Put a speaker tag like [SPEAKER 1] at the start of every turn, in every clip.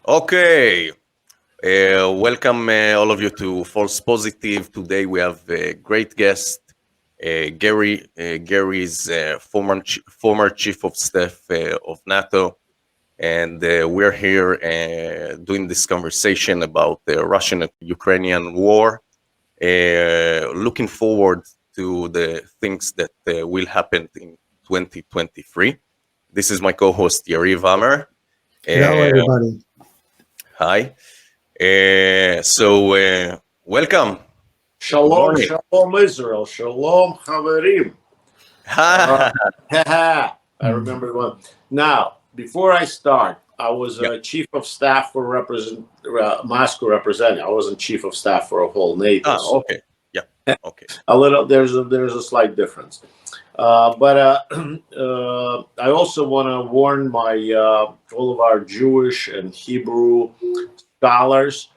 [SPEAKER 1] Okay, welcome all of you to False Positive. Today we have a great guest, Gary. Gary is former chief of staff of NATO, and we're here doing this conversation about the Russian-Ukrainian war. Looking forward to the things that will happen in 2023. This is my co-host Yariv.
[SPEAKER 2] Hello, everybody.
[SPEAKER 1] Hi. Welcome.
[SPEAKER 3] Shalom, shalom, Israel. Shalom, Haverim. I remember one. Now, before I start, I was chief of staff for Moscow representative. I wasn't chief of staff for a whole NATO.
[SPEAKER 1] Okay. Yeah. Okay.
[SPEAKER 3] There's a slight difference. But I also want to warn all of our Jewish and Hebrew scholars.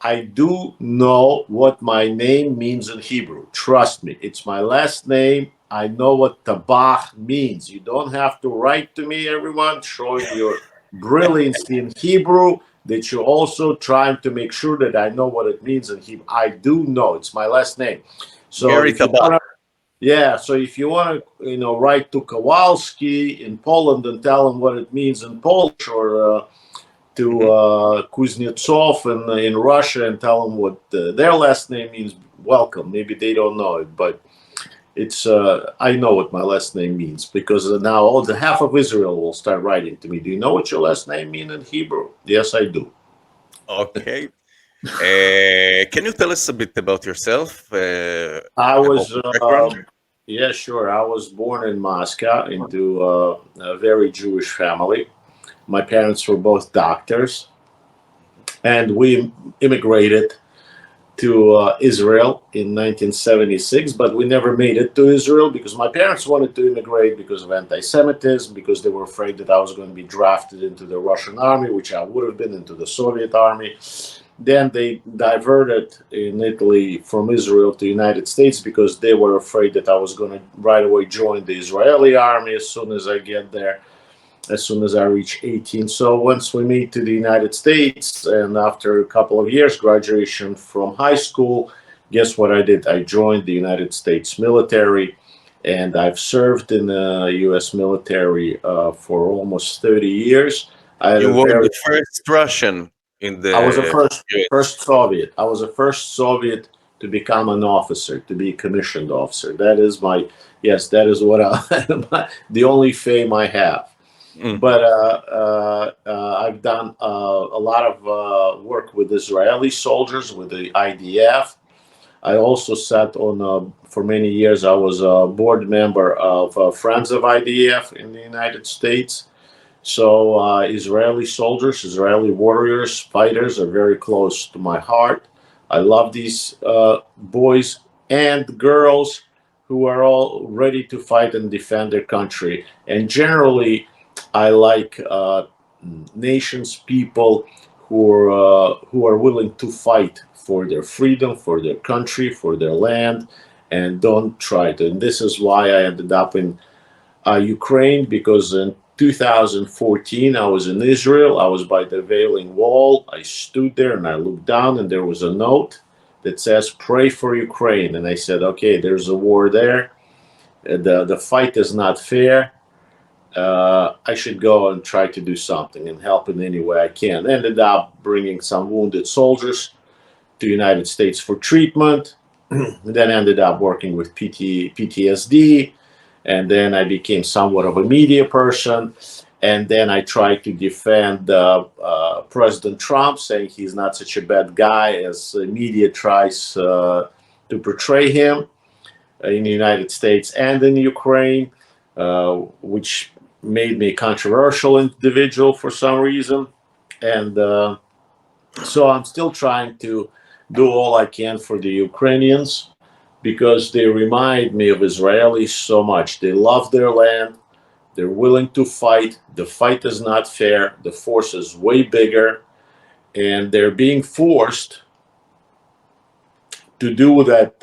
[SPEAKER 3] I do know what my name means in Hebrew. Trust me, it's my last name. I know what Tabah means. You don't have to write to me, everyone, showing your brilliancy in Hebrew, that you're also trying to make sure that I know what it means in Hebrew. I do know. It's my last name. So if you want to, write to Kowalski in Poland and tell him what it means in Polish, or to Kuznetsov in Russia and tell them what their last name means, welcome. Maybe they don't know it, but it's I know what my last name means, because now half of Israel will start writing to me. Do you know what your last name means in Hebrew? Yes, I do.
[SPEAKER 1] Okay. Can you tell us a bit about yourself?
[SPEAKER 3] Yeah, sure. I was born in Moscow into a very Jewish family. My parents were both doctors, and we immigrated to Israel in 1976, but we never made it to Israel because my parents wanted to immigrate because of anti-Semitism, because they were afraid that I was going to be drafted into the Russian army, which I would have been, into the Soviet army. Then they diverted in Italy from Israel to the United States because they were afraid that I was going to right away join the Israeli army as soon as I get there, as soon as I reach 18. So once we moved to the United States, and after a couple of years, graduation from high school, guess what I did? I joined the United States military, and I've served in the U.S. military for almost 30 years.
[SPEAKER 1] You were the first Russian in the...
[SPEAKER 3] I was the first Soviet. I was the first Soviet to become an officer, to be a commissioned officer. That is that is what the only fame I have. But I've done a lot of work with Israeli soldiers, with the IDF. I also sat on, for many years, I was a board member of Friends of IDF in the United States. So Israeli soldiers, Israeli warriors, fighters are very close to my heart. I love these boys and girls who are all ready to fight and defend their country. And generally, I like nations, people who are willing to fight for their freedom, for their country, for their land, and don't try to. And this is why I ended up in Ukraine, because in 2014 I was in Israel. I was by the Wailing Wall. I stood there and I looked down, and there was a note that says, "Pray for Ukraine." And I said, okay, there's a war there. The fight is not fair. I should go and try to do something and help in any way I can. Ended up bringing some wounded soldiers to the United States for treatment. Then ended up working with PTSD. And then I became somewhat of a media person. And then I tried to defend President Trump, saying he's not such a bad guy as the media tries to portray him in the United States and in Ukraine, which made me a controversial individual for some reason. And so I'm still trying to do all I can for the Ukrainians, because they remind me of Israelis so much. They love their land. They're willing to fight. The fight is not fair. The force is way bigger. And they're being forced to do that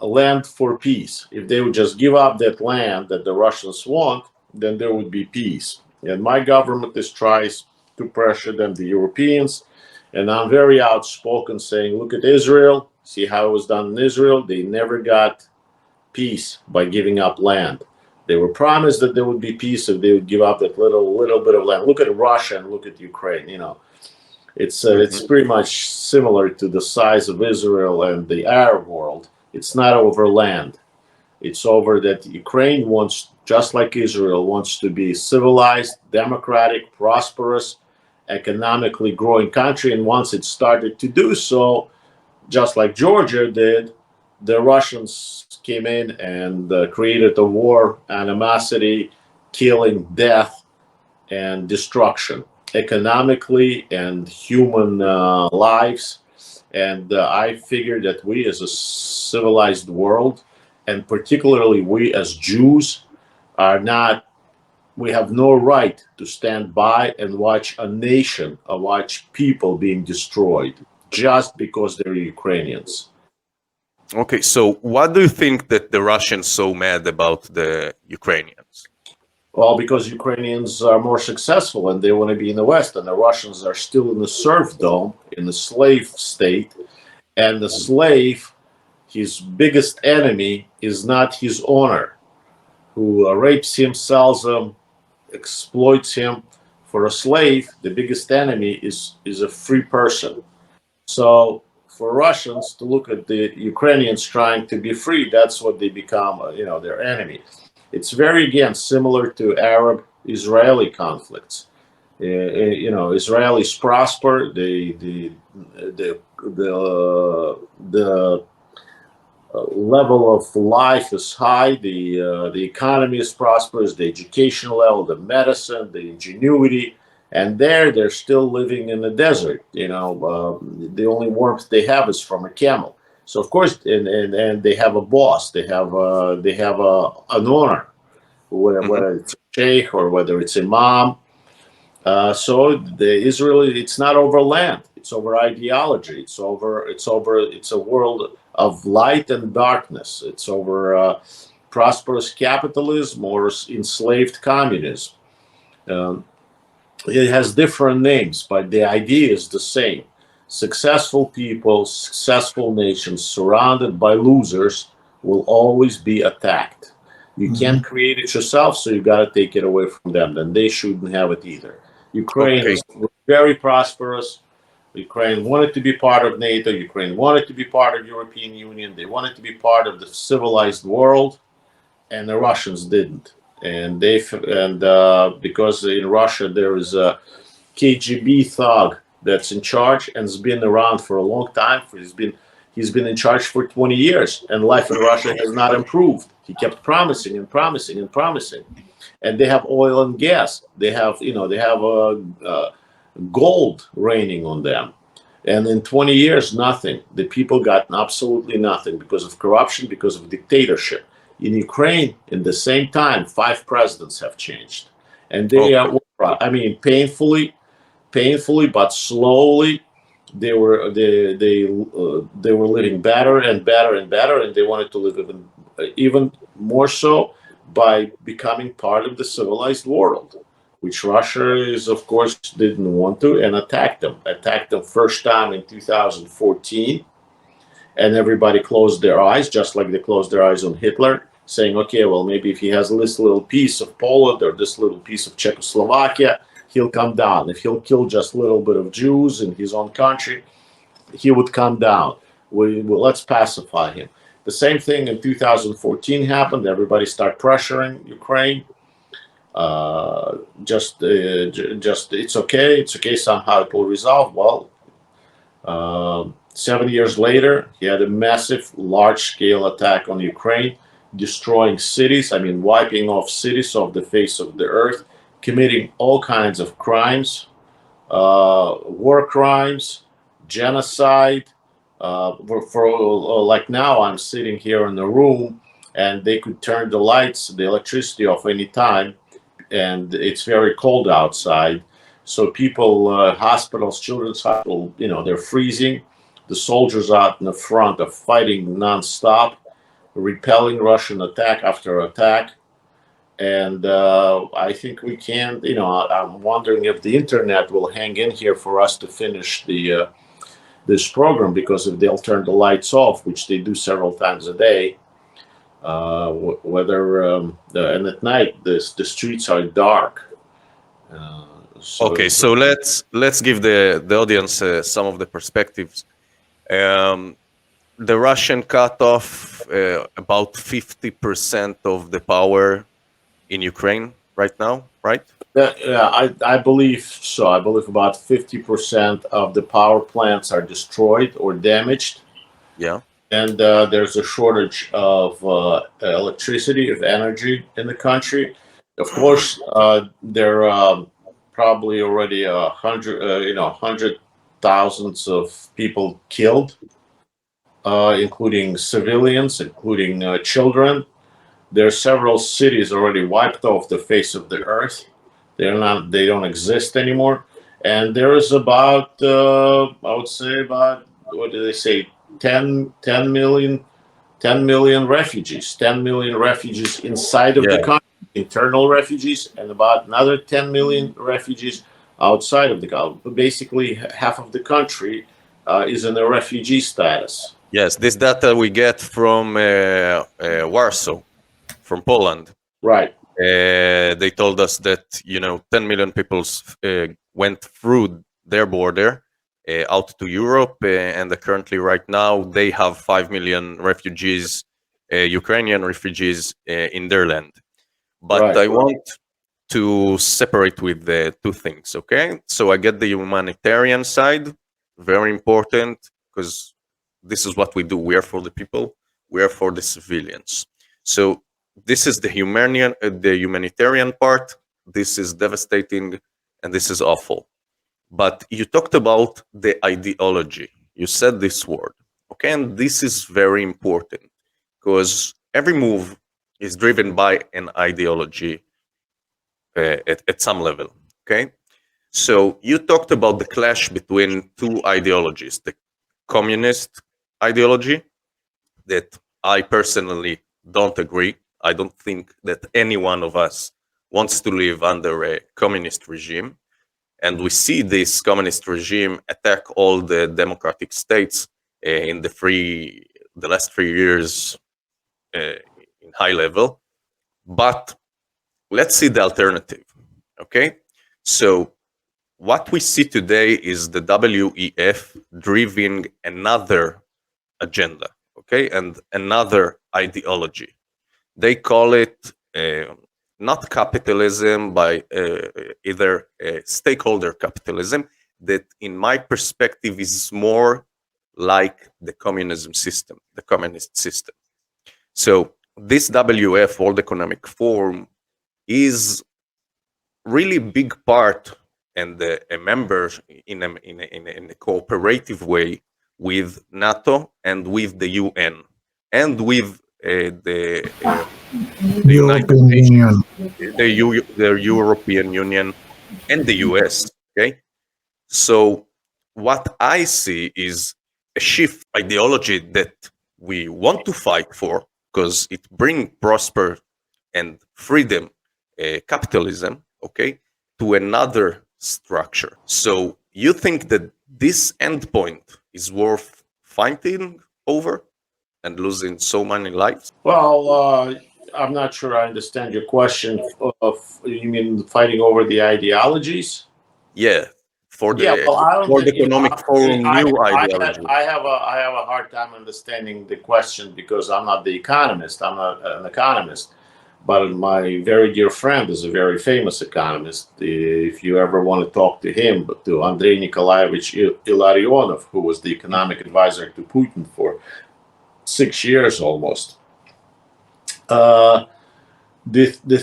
[SPEAKER 3] land for peace. If they would just give up that land that the Russians want, then there would be peace. And my government tries to pressure them, the Europeans. And I'm very outspoken saying, look at Israel, see how it was done in Israel. They never got peace by giving up land. They were promised that there would be peace if they would give up that little bit of land. Look at Russia and look at Ukraine. You know, it's pretty much similar to the size of Israel and the Arab world. It's not over land. It's over that Ukraine wants, just like Israel, wants to be civilized, democratic, prosperous, economically growing country. And once it started to do so, just like Georgia did, the Russians came in and created a war, animosity, killing, death, and destruction, economically and human lives. And I figured that we as a civilized world, and particularly we as Jews, are not, we have no right to stand by and watch a nation, watch people being destroyed just because they're Ukrainians.
[SPEAKER 1] Okay, so what do you think that the Russians so mad about the Ukrainians?
[SPEAKER 3] Well, because Ukrainians are more successful and they want to be in the West, and the Russians are still in the serfdom, in the slave state, and the slave, his biggest enemy is not his owner, who rapes him, sells him, exploits him. For a slave, the biggest enemy is a free person. So for Russians to look at the Ukrainians trying to be free, that's what they become, their enemy. It's very, again, similar to Arab-Israeli conflicts. Israelis prosper. The level of life is high. The economy is prosperous. The educational level, the medicine, the ingenuity. And they're still living in the desert. The only warmth they have is from a camel. So of course, and they have a boss. They have an owner, whether it's a sheikh or whether it's imam. So the Israeli, it's not over land. It's over ideology. It's a world of light and darkness. It's over prosperous capitalism or enslaved communism. It has different names, but the idea is the same. Successful people, successful nations surrounded by losers will always be attacked. You can't create it yourself, so you got to take it away from them. Then they shouldn't have it either. Ukraine is very prosperous. Ukraine wanted to be part of NATO. Ukraine wanted to be part of European Union. They wanted to be part of the civilized world, and the Russians didn't. And because in Russia there is a KGB thug that's in charge and has been around for a long time. He's been in charge for 20 years, and life in Russia has not improved. He kept promising and promising and promising. And they have oil and gas. They have gold raining on them. And in 20 years, nothing. The people got absolutely nothing because of corruption, because of dictatorship. In Ukraine, in the same time, 5 presidents have changed, and they are, painfully, but slowly, they were living better and better and better, and they wanted to live even more so by becoming part of the civilized world, which Russia is, of course, didn't want to, and attacked them. Attacked them first time in 2014. And everybody closed their eyes, just like they closed their eyes on Hitler, saying, okay, well, maybe if he has this little piece of Poland or this little piece of Czechoslovakia, he'll come down. If he'll kill just a little bit of Jews in his own country, he would come down. Let's pacify him. The same thing in 2014 happened. Everybody started pressuring Ukraine. Just it's okay. Somehow it will resolve. Well, 7 years later, he had a massive, large-scale attack on Ukraine, destroying cities. Wiping off cities off the face of the earth, committing all kinds of crimes, war crimes, genocide. Like now, I'm sitting here in the room, and they could turn the lights, the electricity off any time, and it's very cold outside. So people, hospitals, children's hospital, they're freezing. The soldiers out in the front are fighting nonstop, repelling Russian attack after attack. And I think we can. I'm wondering if the internet will hang in here for us to finish the this program, because if they'll turn the lights off, which they do several times a day, whether and at night the streets are dark.
[SPEAKER 1] Okay, so let's give the audience some of the perspectives. The Russian cut off about 50% of the power in Ukraine right now, right?
[SPEAKER 3] Yeah, I believe so. I believe about 50% of the power plants are destroyed or damaged.
[SPEAKER 1] Yeah.
[SPEAKER 3] And there's a shortage of electricity, of energy in the country. Of course, there are probably already hundred thousands of people killed, including civilians, including children. There are several cities already wiped off the face of the earth. They don't exist anymore. And there is about, I would say about, what do they say, 10 million 10 million refugees, 10 million refugees inside of the
[SPEAKER 1] Yeah.
[SPEAKER 3] country, internal refugees, and about another 10 million refugees outside of the country. Basically, half of the country is in a refugee status.
[SPEAKER 1] Yes, this data we get from Warsaw, from Poland.
[SPEAKER 3] Right.
[SPEAKER 1] They told us that 10 million people went through their border out to Europe, and currently, right now, they have 5 million refugees, Ukrainian refugees, in their land. But
[SPEAKER 3] Right.
[SPEAKER 1] I want to separate with the two things. Okay, so I get the humanitarian side, very important, because this is what we do. We are for the people. We are for the civilians. So this is the humanitarian part. This is devastating, and this is awful. But you talked about the ideology. You said this word, okay, and this is very important because every move is driven by an ideology at some level. Okay, so you talked about the clash between two ideologies: the communist ideology, that I personally don't agree. I don't think that any one of us wants to live under a communist regime. And we see this communist regime attack all the democratic states in the last 3 years in high level. But let's see the alternative. Okay, so what we see today is the WEF driving another agenda, okay, and another ideology. They call it not capitalism, by either stakeholder capitalism, that in my perspective is more like the communism system, the communist system. So this WF, World Economic Forum, is really big part and a member in a cooperative way with NATO and with the UN and with the United
[SPEAKER 2] European
[SPEAKER 1] Nations,
[SPEAKER 2] Union.
[SPEAKER 1] the European Union, and the US. Okay, so what I see is a shift ideology that we want to fight for because it brings prosper and freedom, capitalism, okay, to another structure. So you think that this endpoint is worth fighting over and losing so many lives?
[SPEAKER 3] Well, I'm not sure I understand your question. You mean fighting over the ideologies?
[SPEAKER 1] Yeah, for
[SPEAKER 3] Yeah,
[SPEAKER 1] the
[SPEAKER 3] well, I don't
[SPEAKER 1] World
[SPEAKER 3] think
[SPEAKER 1] Economic Forum new ideology.
[SPEAKER 3] I have a hard time understanding the question because I'm not the economist. I'm not an economist, but my very dear friend is a very famous economist. If you ever want to talk to him, to Andrei Nikolaevich Ilarionov, who was the economic advisor to Putin for 6 years almost. The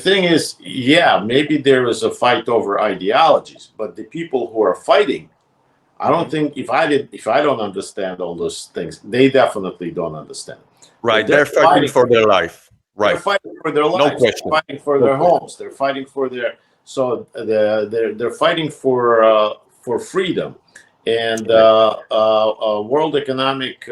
[SPEAKER 3] thing is, yeah, maybe there is a fight over ideologies, but the people who are fighting, I don't think if I don't understand all those things, they definitely don't understand.
[SPEAKER 1] Right, they're fighting for their life. Right,
[SPEAKER 3] they're fighting for their
[SPEAKER 1] no
[SPEAKER 3] lives.
[SPEAKER 1] question.
[SPEAKER 3] They're fighting for their homes. They're fighting for their they're fighting for freedom, and World Economic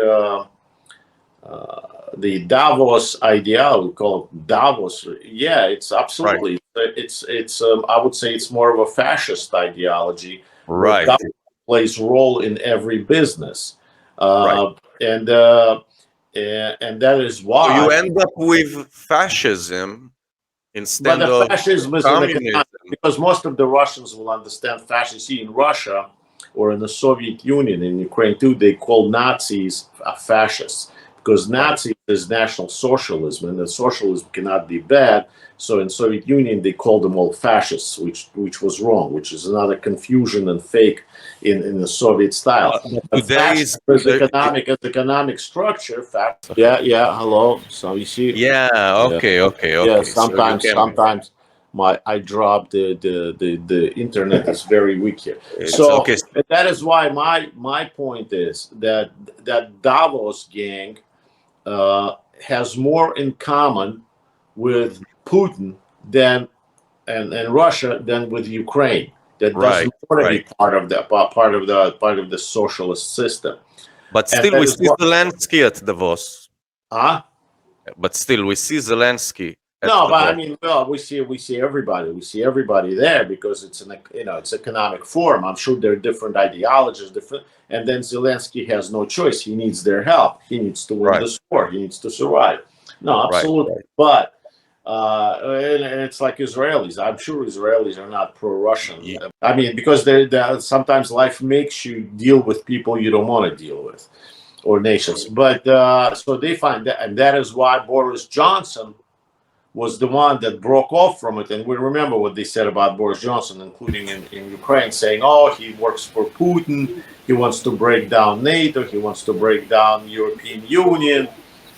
[SPEAKER 3] the Davos ideology, we call it Davos. Yeah, it's absolutely. It's I would say it's more of a fascist ideology where
[SPEAKER 1] Right.
[SPEAKER 3] government plays role in every business,
[SPEAKER 1] Right.
[SPEAKER 3] and that is
[SPEAKER 1] So you
[SPEAKER 3] why.
[SPEAKER 1] end up with fascism
[SPEAKER 3] But
[SPEAKER 1] instead
[SPEAKER 3] the
[SPEAKER 1] of
[SPEAKER 3] fascism is in economic,
[SPEAKER 1] communism.
[SPEAKER 3] because most of the Russians will understand fascism. See, in Russia or in the Soviet Union, in Ukraine too, they call Nazis fascists because
[SPEAKER 1] Right.
[SPEAKER 3] Nazi is National Socialism, and the socialism cannot be bad. So in Soviet Union, they called them all fascists, which was wrong, which is another confusion and fake in the Soviet style.
[SPEAKER 1] But
[SPEAKER 3] But
[SPEAKER 1] today's
[SPEAKER 3] fascism is economic structure. Yeah. Hello. So you see.
[SPEAKER 1] yeah,
[SPEAKER 3] Yeah. Yeah,
[SPEAKER 1] okay. So you can
[SPEAKER 3] sometimes I drop the internet is very weak here.
[SPEAKER 1] it's
[SPEAKER 3] So
[SPEAKER 1] okay.
[SPEAKER 3] that is why my point is that Davos gang has more in common with Putin than and Russia than with Ukraine. That
[SPEAKER 1] Right,
[SPEAKER 3] doesn't want to be
[SPEAKER 1] right.
[SPEAKER 3] part of the socialist system.
[SPEAKER 1] But
[SPEAKER 3] And
[SPEAKER 1] still
[SPEAKER 3] that
[SPEAKER 1] we
[SPEAKER 3] is
[SPEAKER 1] see
[SPEAKER 3] what
[SPEAKER 1] Zelensky at Davos.
[SPEAKER 3] huh?
[SPEAKER 1] But still we see Zelensky at
[SPEAKER 3] No, but I
[SPEAKER 1] Davos.
[SPEAKER 3] mean, well, we see everybody. We see everybody there because it's economic forum. I'm sure there are different ideologies, different, and then Zelensky has no choice. He needs their help. He needs to win
[SPEAKER 1] Right,
[SPEAKER 3] this war. He needs to survive. No,
[SPEAKER 1] right,
[SPEAKER 3] absolutely.
[SPEAKER 1] right.
[SPEAKER 3] But and it's like Israelis. I'm sure Israelis are not pro-Russian.
[SPEAKER 1] Ye-
[SPEAKER 3] I mean, because sometimes life makes you deal with people you don't want to deal with, or nations. But so they find that, and that is why Boris Johnson was the one that broke off from it. And we remember what they said about Boris Johnson, including in Ukraine, saying, oh, he works for Putin. He wants to break down NATO. He wants to break down European Union.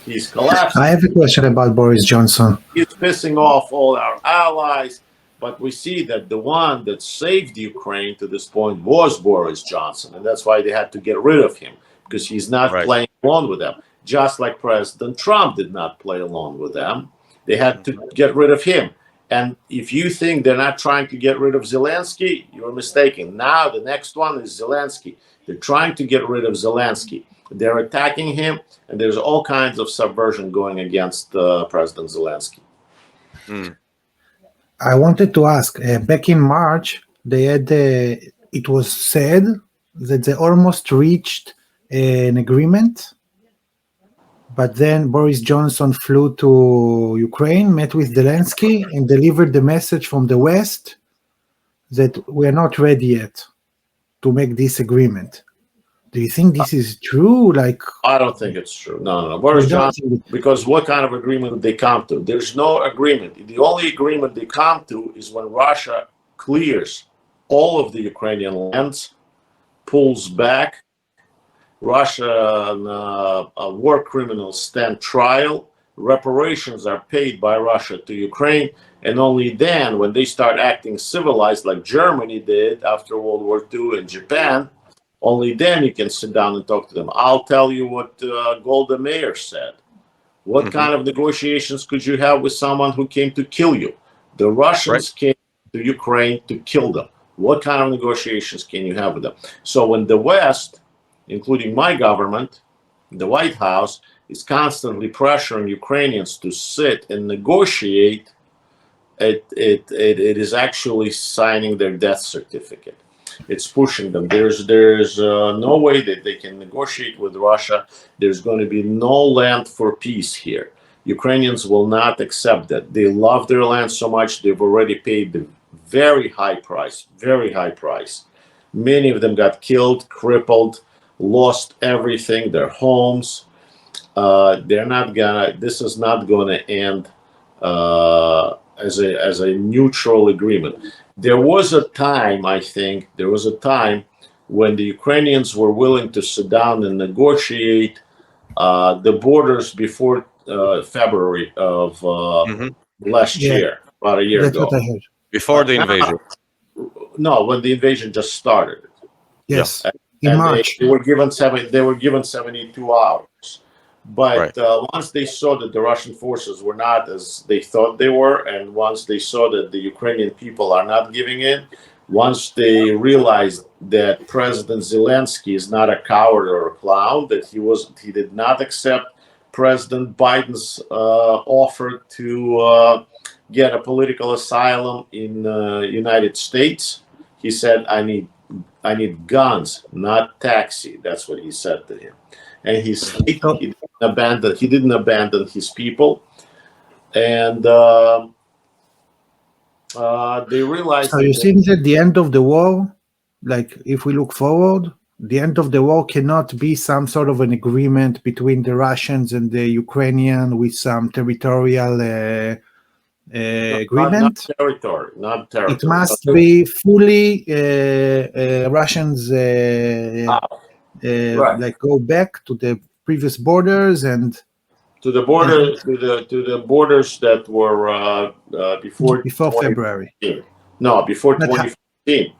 [SPEAKER 3] He's collapsing.
[SPEAKER 2] I have a question about Boris Johnson.
[SPEAKER 3] He's pissing off all our allies. But we see that the one that saved Ukraine to this point was Boris Johnson. And that's why they had to get rid of him, because he's not
[SPEAKER 1] Right.
[SPEAKER 3] playing along with them. Just like President Trump did not play along with them. They had to get rid of him. And if you think they're not trying to get rid of Zelensky, you're mistaken. Now the next one is Zelensky. They're trying to get rid of Zelensky. They're attacking him, and there's all kinds of subversion going against President Zelensky.
[SPEAKER 1] Mm.
[SPEAKER 2] I wanted to ask, back in March, they had, it was said that they almost reached an agreement, but then Boris Johnson flew to Ukraine, met with Zelensky, and delivered the message from the West that we are not ready yet to make this agreement. Do you think this is true? Like,
[SPEAKER 3] I don't think it's true. No. Boris
[SPEAKER 2] you don't
[SPEAKER 3] Johnson,
[SPEAKER 2] think
[SPEAKER 3] because what kind of agreement did they come to? There's no agreement. The only agreement they come to is when Russia clears all of the Ukrainian lands, pulls back, Russian war criminals stand trial, reparations are paid by Russia to Ukraine, and only then, when they start acting civilized like Germany did after World War II and Japan, only then you can sit down and talk to them. I'll tell you what Golda Meir said. What kind of negotiations could you have with someone who came to kill you? The Russians came to Ukraine to kill them. What kind of negotiations can you have with them? So when the West, including my government, the White House, is constantly pressuring Ukrainians to sit and negotiate, it is actually signing their death certificate. It's pushing them. There's no way that they can negotiate with Russia. There's going to be no land for peace here. Ukrainians will not accept that. They love their land so much, they've already paid the very high price, very high price. Many of them got killed, crippled, lost everything, their homes. This is not gonna end as a neutral agreement. There was a time, I think, when the Ukrainians were willing to sit down and negotiate the borders before February of last year, about a year
[SPEAKER 2] that's
[SPEAKER 3] ago.
[SPEAKER 2] what I heard.
[SPEAKER 1] Before the
[SPEAKER 3] Now,
[SPEAKER 1] invasion.
[SPEAKER 3] no, when the invasion just started.
[SPEAKER 2] Yes, in
[SPEAKER 3] And
[SPEAKER 2] March.
[SPEAKER 3] they were given 72 hours. But once they saw that the Russian forces were not as they thought they were, and once they saw that the Ukrainian people are not giving in, once they realized that President Zelensky is not a coward or a clown, that he did not accept President Biden's offer to get a political asylum in United States. He said, I need guns, not taxi. That's what he said to him. And he didn't abandon his people. And they realized
[SPEAKER 2] So you think that the end of the war, like if we look forward, the end of the war cannot be some sort of an agreement between the Russians and the Ukrainian with some territorial agreement.
[SPEAKER 3] Not territory.
[SPEAKER 2] It must be fully Russians
[SPEAKER 3] Right.
[SPEAKER 2] like go back to the previous borders and
[SPEAKER 3] to the border to the borders that were before
[SPEAKER 2] February.
[SPEAKER 3] No, before 2014.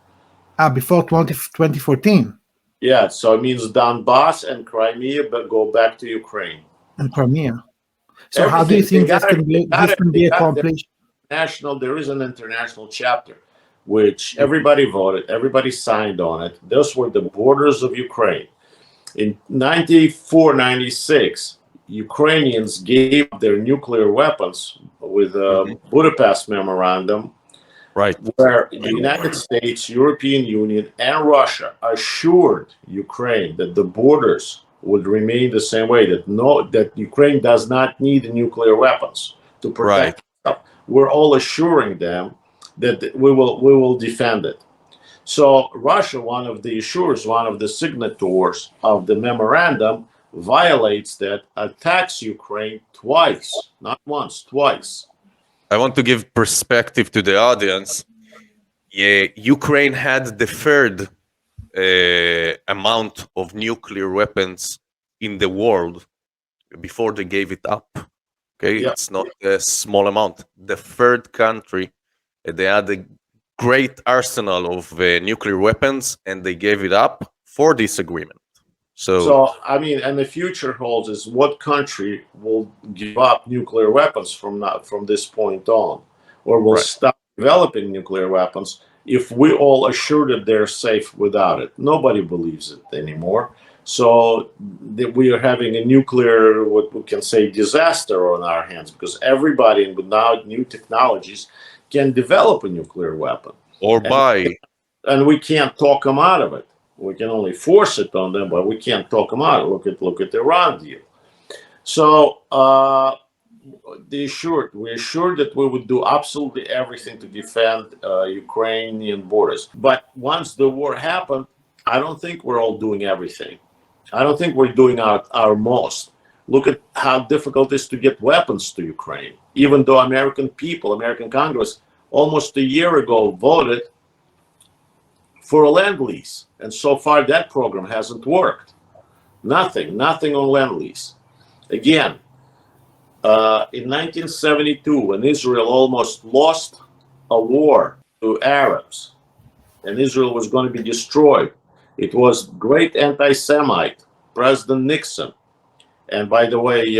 [SPEAKER 2] Before 2014.
[SPEAKER 3] Yeah, so it means Donbass and Crimea, but go back to Ukraine.
[SPEAKER 2] And Crimea. So how do you think this can be accomplished?
[SPEAKER 3] There is an international chapter which everybody voted, everybody signed on it. Those were the borders of Ukraine. In 94, 96, Ukrainians gave up their nuclear weapons with a Budapest memorandum,
[SPEAKER 1] right,
[SPEAKER 3] where the United States, European Union, and Russia assured Ukraine that the borders would remain the same way, that Ukraine does not need nuclear weapons to protect itself. We're all assuring them that we will defend it. So Russia, one of the issuers, one of the signatories of the memorandum, violates that, attacks Ukraine twice, not once, twice.
[SPEAKER 1] I want to give perspective to the audience. Ukraine had the third amount of nuclear weapons in the world before they gave it up. Okay, it's not a small amount. The third country, they had a great arsenal of nuclear weapons, and they gave it up for this agreement.
[SPEAKER 3] So I mean, and the future holds is what country will give up nuclear weapons from this point on, or will stop developing nuclear weapons if we all assure that they're safe without it. Nobody believes it anymore. So we are having a nuclear, what we can say, disaster on our hands, because everybody with now new technologies can develop a nuclear weapon and we can't talk them out of it. We can only force it on them, but we can't talk them out. Look at the Iran deal. So we assured that we would do absolutely everything to defend Ukrainian borders. But once the war happened, I don't think we're all doing everything. I don't think we're doing our most. Look at how difficult it is to get weapons to Ukraine. Even though American people, American Congress, almost a year ago voted for a Lend-Lease. And so far that program hasn't worked. Nothing on Lend-Lease. Again, in 1972, when Israel almost lost a war to Arabs, and Israel was going to be destroyed, it was great anti-Semite, President Nixon. And by the way,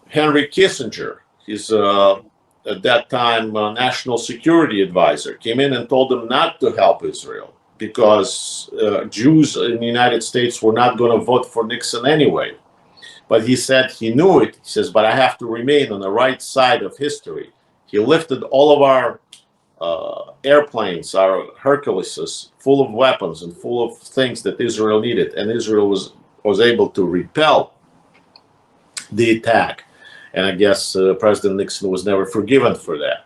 [SPEAKER 3] Henry Kissinger, his at that time national security advisor, came in and told them not to help Israel because Jews in the United States were not going to vote for Nixon anyway. But he said he knew it. He says, but I have to remain on the right side of history. He lifted all of our airplanes, our Herculeses, full of weapons and full of things that Israel needed. And Israel was able to repel the attack. And I guess President Nixon was never forgiven for that.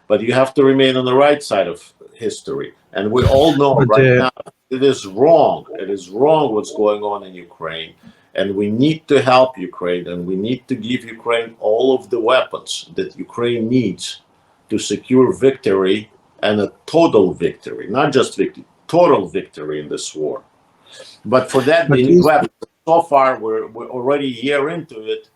[SPEAKER 3] But you have to remain on the right side of history. And we all know now it is wrong. It is wrong what's going on in Ukraine. And we need to help Ukraine, and we need to give Ukraine all of the weapons that Ukraine needs to secure victory, and a total victory, not just victory, total victory in this war. But for that, they need weapons. So far, we're already a year into it.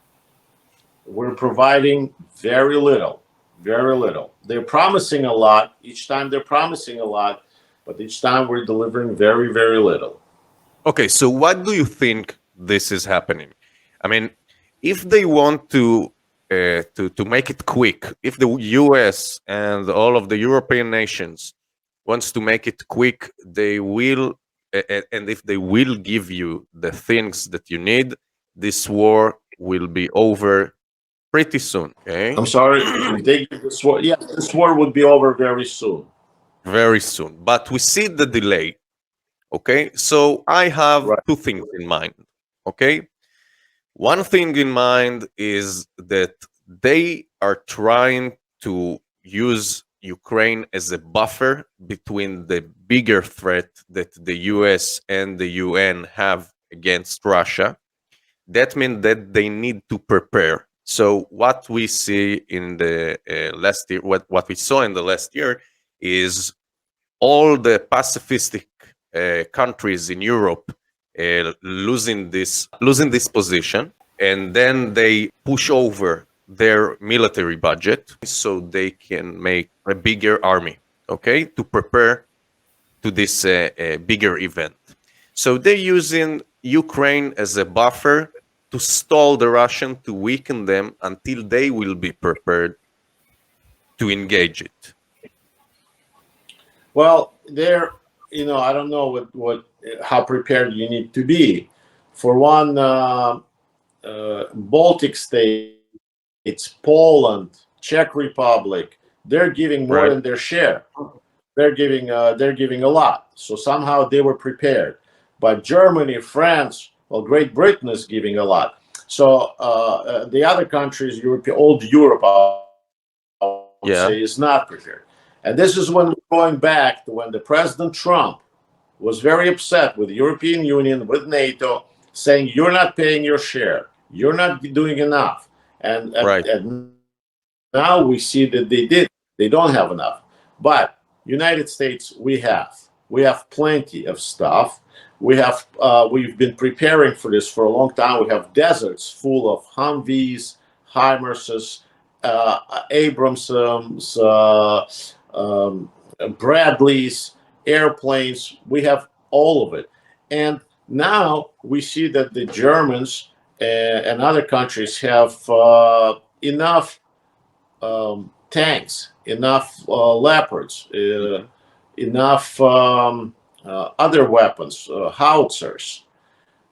[SPEAKER 3] We're providing very little, very little. They're promising a lot. Each time they're promising a lot, but each time we're delivering very, very little.
[SPEAKER 1] Okay, so what do you think this is happening? I mean, if they want to make it quick, if the US and all of the European nations wants to make it quick, they will and if they will give you the things that you need, this war will be over pretty soon. Okay,
[SPEAKER 3] I'm sorry. If they give this war, yeah, this war would be over very soon.
[SPEAKER 1] very soon. But we see the delay. Okay, so I have
[SPEAKER 3] Right.
[SPEAKER 1] two things in mind. Okay, one thing in mind is that they are trying to use Ukraine as a buffer between the bigger threat that the US and the UN have against Russia. That means that they need to prepare. So what we see in the last year, what we saw in the last year, is all the pacifistic countries in Europe losing this position, and then they push over their military budget so they can make a bigger army, okay, to prepare to this bigger event. So they're using Ukraine as a buffer to stall the Russian, to weaken them until they will be prepared to engage it.
[SPEAKER 3] Well, there, I don't know how prepared you need to be. For one, Baltic states, Poland, Czech Republic, they're giving more
[SPEAKER 1] Right.
[SPEAKER 3] than their share. They're giving a lot. So somehow they were prepared. But Germany, France, well, Great Britain is giving a lot. So the other countries, old Europe, I would
[SPEAKER 1] Yeah.
[SPEAKER 3] say, is not prepared. And this is when we're going back to when the President Trump was very upset with the European Union, with NATO, saying, you're not paying your share. You're not doing enough.
[SPEAKER 1] Right.
[SPEAKER 3] And now we see that they don't have enough. But United States, we have plenty of stuff. We've been preparing for this for a long time. We have deserts full of Humvees, HIMARSes, Abramsons, Bradleys, airplanes. We have all of it. And now we see that the Germans and other countries have enough tanks, enough Leopards, enough other weapons, howitzers,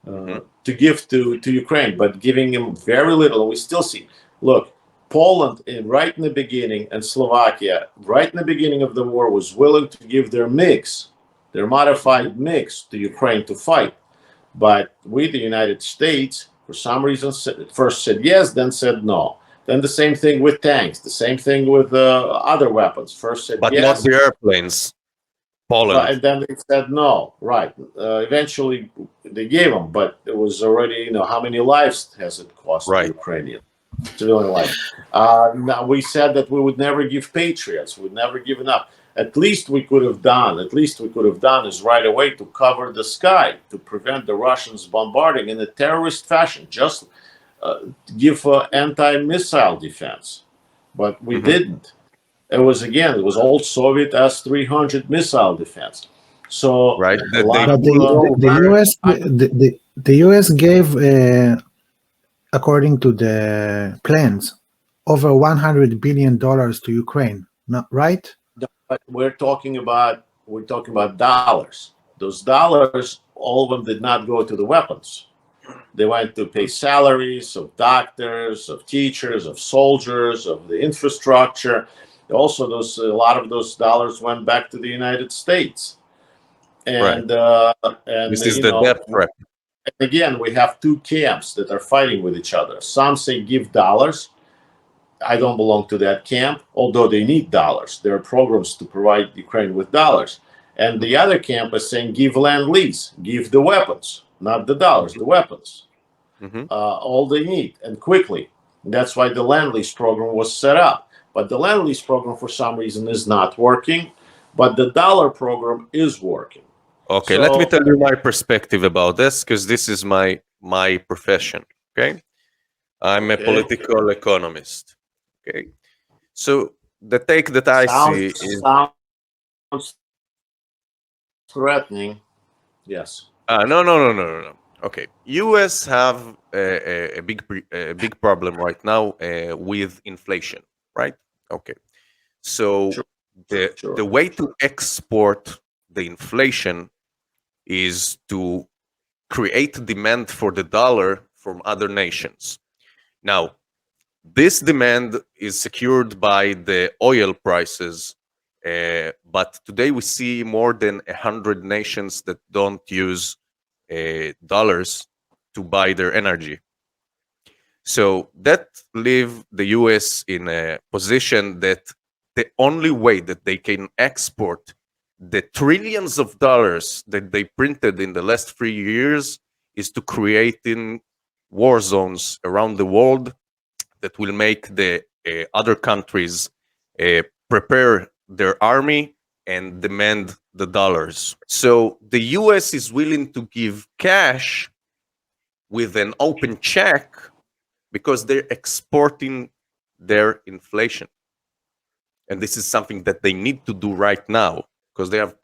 [SPEAKER 3] to give to Ukraine, but giving them very little. We still see, look, Poland, right in the beginning, and Slovakia, right in the beginning of the war, was willing to give their MiGs, their modified MiGs, to Ukraine to fight. But we, the United States, for some reason, first said yes, then said no. Then the same thing with tanks, the same thing with other weapons. First said
[SPEAKER 1] But
[SPEAKER 3] yes,
[SPEAKER 1] not the airplanes. Poland.
[SPEAKER 3] and then they said no. Right. Eventually, they gave them, but it was already, how many lives has it cost the
[SPEAKER 1] Right.
[SPEAKER 3] Ukrainian? Civilian life. Now we said that we would never give Patriots. We'd never give enough. At least we could have done is right away to cover the sky, to prevent the Russians bombarding in a terrorist fashion. Just give anti-missile defense, but we didn't. It was old Soviet S-300 missile defense. So
[SPEAKER 1] Right.
[SPEAKER 3] a lot
[SPEAKER 2] But
[SPEAKER 3] of people
[SPEAKER 2] the US the US gave, according to the plans, over $100 billion to Ukraine. Not right?
[SPEAKER 3] but we're talking about dollars. Those dollars, all of them did not go to the weapons. They went to pay salaries of doctors, of teachers, of soldiers, of the infrastructure. Also, a lot of those dollars went back to the United States. And
[SPEAKER 1] This is the death trap.
[SPEAKER 3] again, we have two camps that are fighting with each other. Some say give dollars. I don't belong to that camp, although they need dollars. There are programs to provide Ukraine with dollars. And the other camp is saying give land lease, give the weapons, not the dollars, the weapons. All they need, and quickly. That's why the land lease program was set up. But the land lease program, for some reason, is not working. But the dollar program is working.
[SPEAKER 1] Okay, let me tell you my perspective about this, because this is my profession. Okay, I'm a political economist. Okay, so the take that I see is
[SPEAKER 3] sounds threatening. Yes.
[SPEAKER 1] No. Okay, US have a big problem right now with inflation, right? Okay, so
[SPEAKER 3] Sure.
[SPEAKER 1] the way to export the inflation is to create demand for the dollar from other nations. Now, this demand is secured by the oil prices, but today we see more than 100 nations that don't use dollars to buy their energy. So that leave the US in a position that the only way that they can export the trillions of dollars that they printed in the last 3 years is to creating war zones around the world that will make the other countries prepare their army and demand the dollars. So the US is willing to give cash with an open check because they're exporting their inflation. And this is something that they need to do right now because they have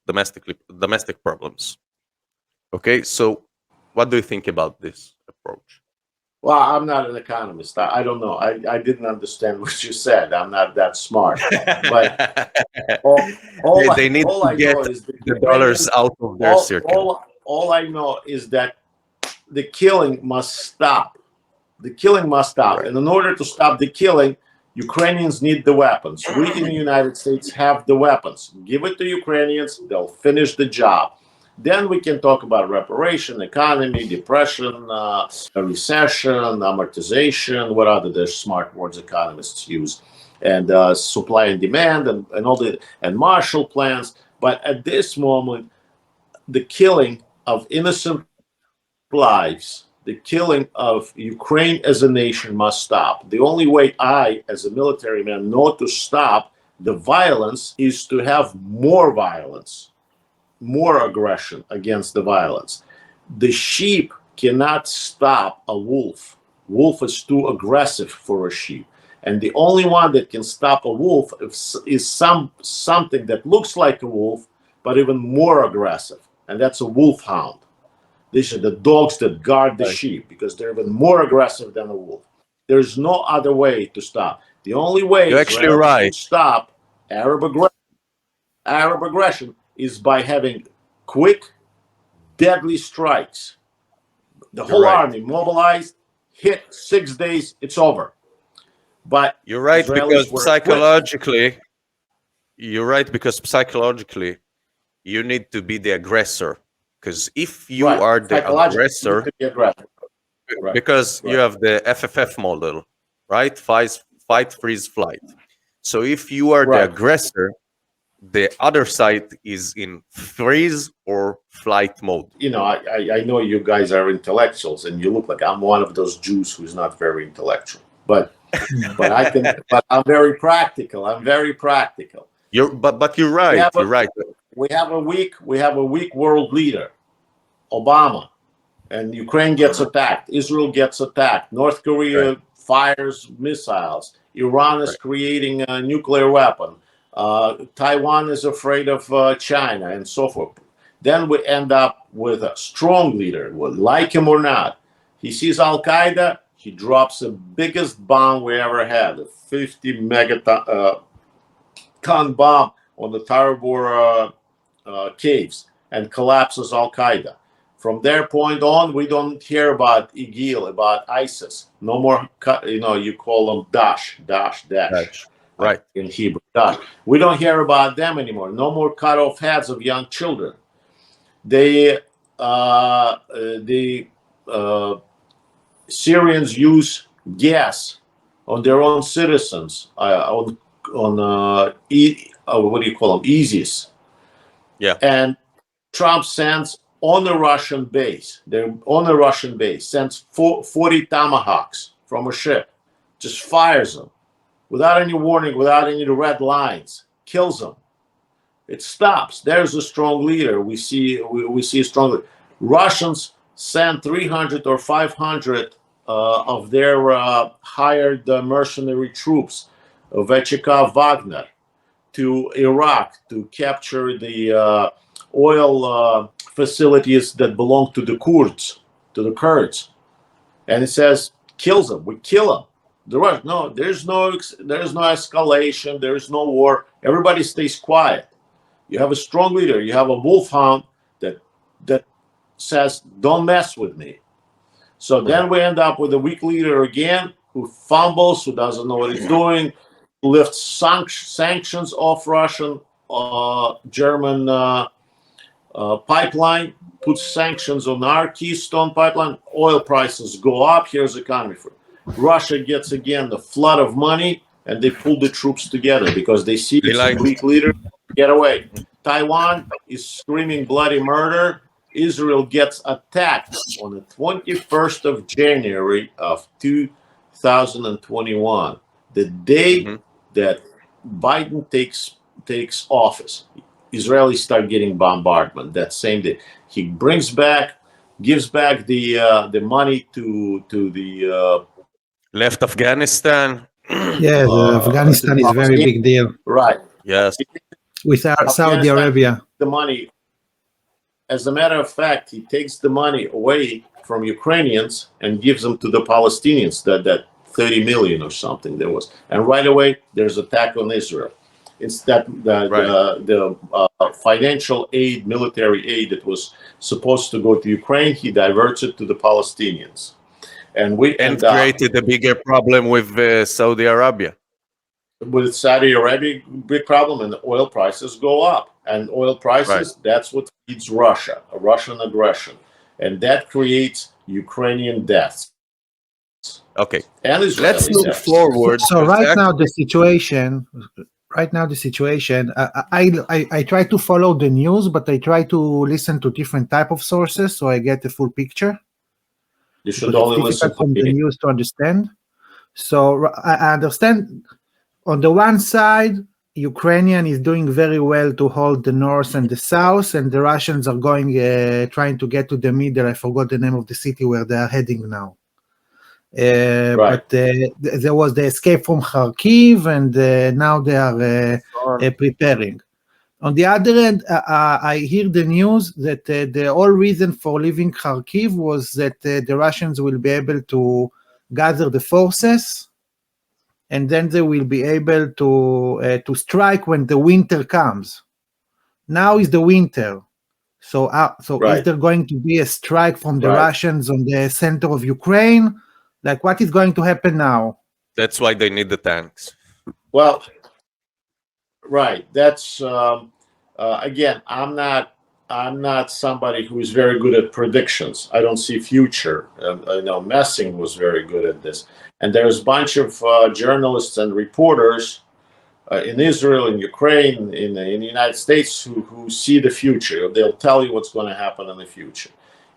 [SPEAKER 1] domestic problems. Okay, so what do you think about this approach?
[SPEAKER 3] Well, I'm not an economist. I don't know. I didn't understand what you said. I'm not that smart. But
[SPEAKER 1] they need
[SPEAKER 3] all
[SPEAKER 1] to
[SPEAKER 3] I
[SPEAKER 1] get
[SPEAKER 3] know is the
[SPEAKER 1] the dollars
[SPEAKER 3] Ukrainians.
[SPEAKER 1] out of their circle.
[SPEAKER 3] All I know is that the killing must stop. The killing must stop.
[SPEAKER 1] Right.
[SPEAKER 3] And in order to stop the killing, Ukrainians need the weapons. We in the United States have the weapons. Give it to Ukrainians, they'll finish the job. Then we can talk about reparation, economy, depression, recession, amortization, what other the smart words economists use, and supply and demand, and all the and Marshall plans. But at this moment, the killing of innocent lives, the killing of Ukraine as a nation must stop. The only way I, as a military man, know to stop the violence is to have more violence, more aggression against the violence. The sheep cannot stop a wolf. Wolf is too aggressive for a sheep. And the only one that can stop a wolf is something that looks like a wolf, but even more aggressive. And that's a wolfhound. These are the dogs that guard the sheep because they're even more aggressive than a wolf. There's no other way to stop. The only way
[SPEAKER 1] You're actually right.
[SPEAKER 3] to stop Arab aggression is by having quick, deadly strikes. The whole army mobilized, hit 6 days, it's over. But
[SPEAKER 1] you're right
[SPEAKER 3] Israelis
[SPEAKER 1] because psychologically, you need to be the aggressor. Because if you are the aggressor, because you have the FFF model, right? Fight, freeze, flight. So if you are the aggressor, the other side is in freeze or flight mode.
[SPEAKER 3] You know, I know you guys are intellectuals, and you look like I'm one of those Jews who's not very intellectual. But I'm very practical. I'm very practical.
[SPEAKER 1] But you're right. You're right.
[SPEAKER 3] We have a weak world leader, Obama, and Ukraine gets attacked. Israel gets attacked. North Korea fires missiles. Iran is creating a nuclear weapon. Taiwan is afraid of China, and so forth. Then we end up with a strong leader, like him or not. He sees Al Qaeda, he drops the biggest bomb we ever had, a 50 megaton bomb on the Tarabur caves, and collapses Al Qaeda. From their point on, we don't hear about IGIL, about ISIS. No more, you call them Daesh.
[SPEAKER 1] Right.
[SPEAKER 3] In Hebrew, Daesh. We don't hear about them anymore. No more cut off heads of young children. The Syrians use gas on their own citizens, what do you call them, ISIS.
[SPEAKER 1] Yeah.
[SPEAKER 3] And Trump sends on a Russian base. They're on a Russian base. Sends 40 tomahawks from a ship. Just fires them without any warning, without any red lines. Kills them. It stops. There's a strong leader. We see a strong leader. Russians send 300 or 500 of their hired mercenary troops, VCK Wagner, to Iraq to capture the oil facilities that belong to the Kurds, and it says kills them. We kill them. There's no escalation. There's no war. Everybody stays quiet. You have a strong leader. You have a wolfhound that that says, don't mess with me. So then we end up with a weak leader again who fumbles, who doesn't know what he's doing, lifts sanctions off Russian, German pipeline, puts sanctions on our Keystone pipeline. Oil prices go up. Here's the economy for Russia gets again the flood of money, and they pull the troops together because they see it's a weak leader. Get away. Taiwan is screaming bloody murder. Israel gets attacked on the 21st of January of 2021, the day that Biden takes office. Israelis start getting bombardment that same day. He gives back the money to the
[SPEAKER 2] left
[SPEAKER 1] Afghanistan.
[SPEAKER 2] Yes, Afghanistan is a very big deal.
[SPEAKER 3] Right.
[SPEAKER 1] Yes.
[SPEAKER 2] With Saudi Arabia.
[SPEAKER 3] The money. As a matter of fact, he takes the money away from Ukrainians and gives them to the Palestinians. That 30 million or something there was, and right away there's attack on Israel. It's that the financial aid, military aid that was supposed to go to Ukraine, he diverts it to the Palestinians, and
[SPEAKER 1] created a bigger problem with Saudi Arabia.
[SPEAKER 3] With Saudi Arabia, big problem, and the oil prices go up. And oil prices, that's what feeds Russia, a Russian aggression. And that creates Ukrainian deaths.
[SPEAKER 1] Okay.
[SPEAKER 3] And
[SPEAKER 1] let's move forward.
[SPEAKER 2] So right now the situation, I try to follow the news, but I try to listen to different type of sources so I get the full picture.
[SPEAKER 3] You should only listen
[SPEAKER 2] from the news to understand. So I understand on the one side, Ukrainian is doing very well to hold the north and the south, and the Russians are going trying to get to the middle. I forgot the name of the city where they are heading now. But there was the escape from Kharkiv, and now they are preparing. On the other end, I hear the news that the whole reason for leaving Kharkiv was that the Russians will be able to gather the forces, and then they will be able to strike when the winter comes. Now is the winter. So is there going to be a strike from the Russians on the center of Ukraine? Like, what is going to happen now?
[SPEAKER 1] That's why they need the tanks.
[SPEAKER 3] Well, that's again, I'm not somebody who is very good at predictions. I don't see future. I know Messing was very good at this. And there's a bunch of journalists and reporters in Israel, in Ukraine, in the United States who see the future. They'll tell you what's going to happen in the future.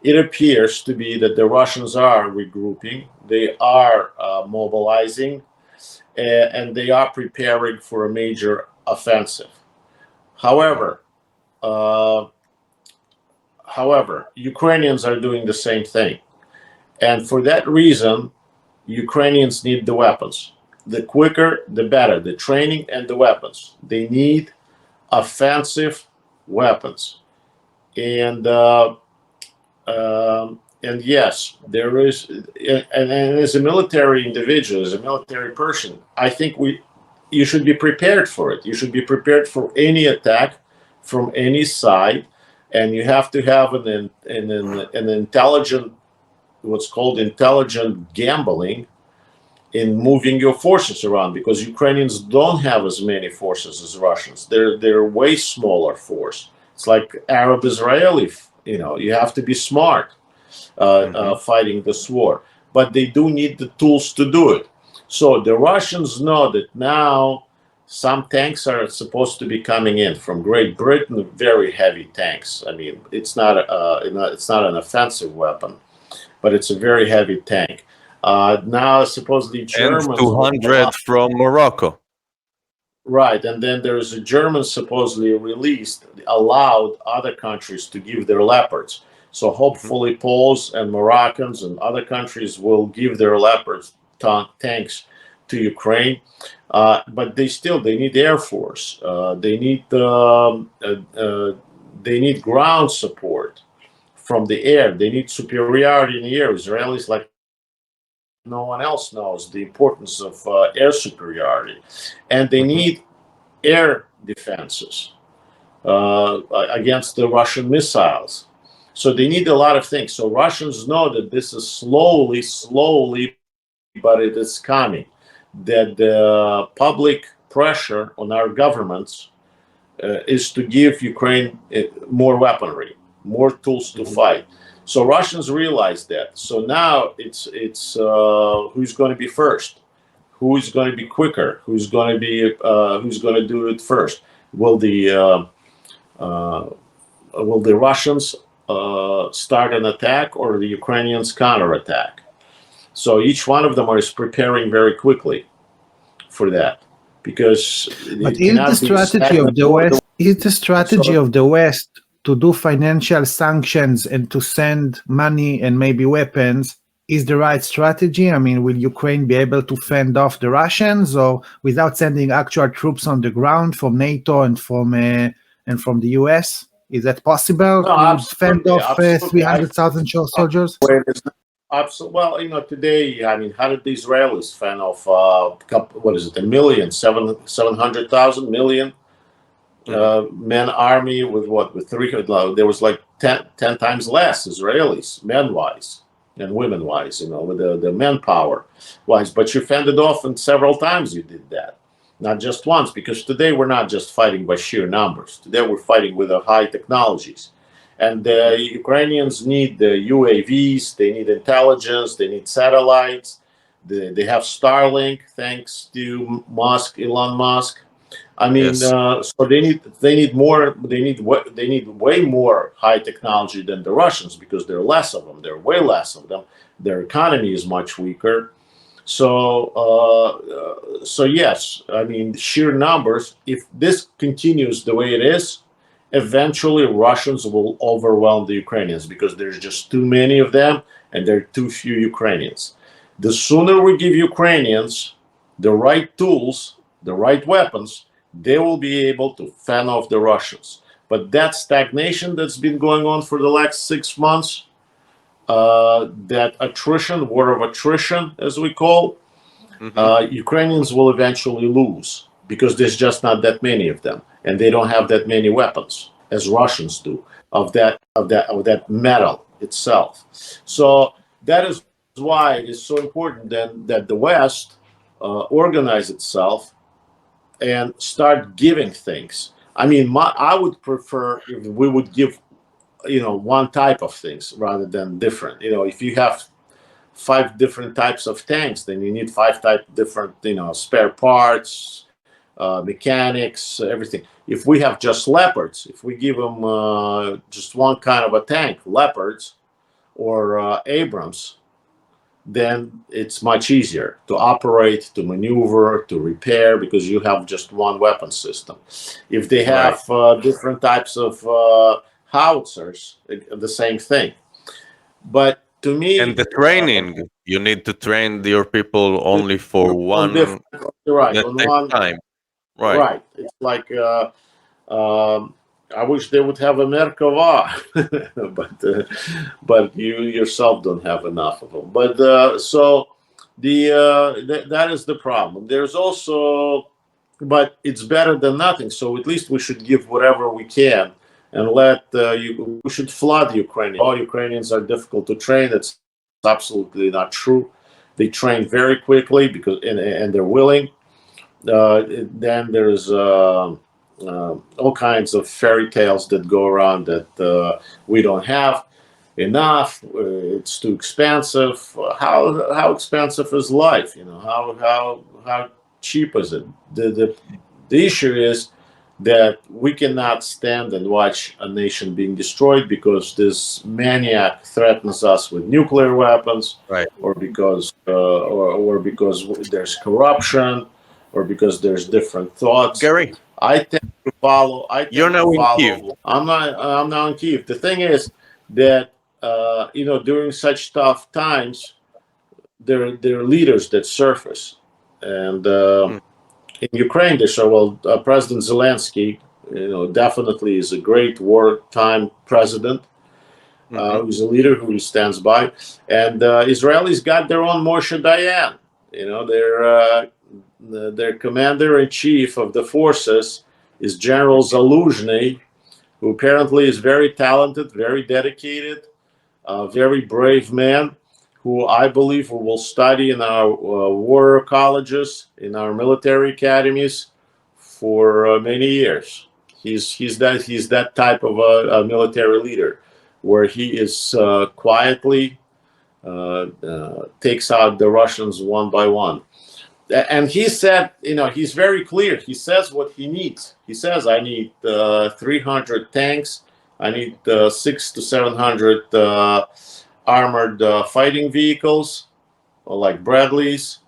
[SPEAKER 3] It appears to be that the Russians are regrouping. They are mobilizing, and they are preparing for a major offensive. However, Ukrainians are doing the same thing. And for that reason, Ukrainians need the weapons. The quicker, the better. The training and the weapons. They need offensive weapons. And yes, there is. And as a military individual, as a military person, I think you should be prepared for it. You should be prepared for any attack from any side, and you have to have an intelligent, what's called intelligent gambling in moving your forces around, because Ukrainians don't have as many forces as Russians. They're way smaller force. It's like Arab-Israeli. You have to be smart fighting this war, but they do need the tools to do it. So the Russians know that now some tanks are supposed to be coming in from Great Britain, very heavy tanks. I mean, it's not an offensive weapon, but it's a very heavy tank. Now, supposedly Germans...
[SPEAKER 1] And 200 from Morocco.
[SPEAKER 3] Right, and then there's a German supposedly allowed other countries to give their Leopards. So hopefully Poles and Moroccans and other countries will give their Leopards tanks to Ukraine. But they need Air Force. They need ground support from the air. They need superiority in the air. Israelis, like no one else, knows the importance of air superiority, and they need air defenses against the Russian missiles. So they need a lot of things. So Russians know that this is slowly, but it is coming. That the public pressure on our governments is to give Ukraine more weaponry, more tools to fight. So Russians realize that. So now it's who's going to be first, who is going to be quicker, who's going to do it first. Will the Russians start an attack, or the Ukrainians counterattack? So each one of them is preparing very quickly for that, because
[SPEAKER 2] But is the strategy of the West to do financial sanctions and to send money and maybe weapons is the right strategy? I mean, will Ukraine be able to fend off the Russians, or without sending actual troops on the ground from NATO and from the US? Is that possible to fend off 300,000 soldiers?
[SPEAKER 3] Well, today, I mean, how did the Israelis fend off what is it, 700,000 million men army with what? With 300, there was like 10 times less Israelis, men-wise and women-wise, with the manpower wise. But you fended off, and several times you did that. Not just once, because today we're not just fighting by sheer numbers. Today we're fighting with the high technologies. And the Ukrainians need the UAVs, they need intelligence, they need satellites. They have Starlink, thanks to Elon Musk. I mean, so they need more. They need way more high technology than the Russians, because there are less of them. There are way less of them. Their economy is much weaker. So yes, I mean, sheer numbers. If this continues the way it is, eventually Russians will overwhelm the Ukrainians, because there's just too many of them and there are too few Ukrainians. The sooner we give Ukrainians the right tools, the right weapons, they will be able to fend off the Russians. But that stagnation that's been going on for the last 6 months, that attrition, war of attrition, as we call, Ukrainians will eventually lose, because there's just not that many of them, and they don't have that many weapons as Russians do of that metal itself. So that is why it is so important then that the West organize itself and start giving things. I mean, I would prefer if we would give, one type of things rather than different. If you have 5 different types of tanks, then you need 5 different, spare parts, mechanics, everything. If we have just Leopards, if we give them just one kind of a tank, Leopards or Abrams, then it's much easier to operate, to maneuver, to repair, because you have just one weapon system. If they have different types of howitzers, the same thing. But to me,
[SPEAKER 1] and the training, you need to train your people only for one time.
[SPEAKER 3] Right. It's like I wish they would have a Merkava, but you yourself don't have enough of them. But so that is the problem. There's also, but it's better than nothing. So at least we should give whatever we can, and we should flood Ukraine. All Ukrainians are difficult to train. That's absolutely not true. They train very quickly and they're willing. Then there's all kinds of fairy tales that go around that we don't have enough. It's too expensive. How expensive is life? How cheap is it? The issue is that we cannot stand and watch a nation being destroyed because this maniac threatens us with nuclear weapons, or because there's corruption, or because there's different thoughts.
[SPEAKER 1] Gary,
[SPEAKER 3] I tend to follow.
[SPEAKER 1] You're now in Kyiv.
[SPEAKER 3] I'm now in Kyiv. The thing is that during such tough times, there are leaders that surface, and in Ukraine they say, well, President Zelensky, definitely is a great wartime president. Who's a leader who stands by, and Israelis got their own Moshe Dayan. Their commander in chief of the forces is General Zaluzhny, who apparently is very talented, very dedicated, very brave man, who I believe will study in our war colleges, in our military academies for many years. He's that type of a military leader, where he is quietly takes out the Russians one by one. And he said, he's very clear. He says what he needs. He says, I need 300 tanks. I need 600 to 700 armored fighting vehicles, like Bradleys.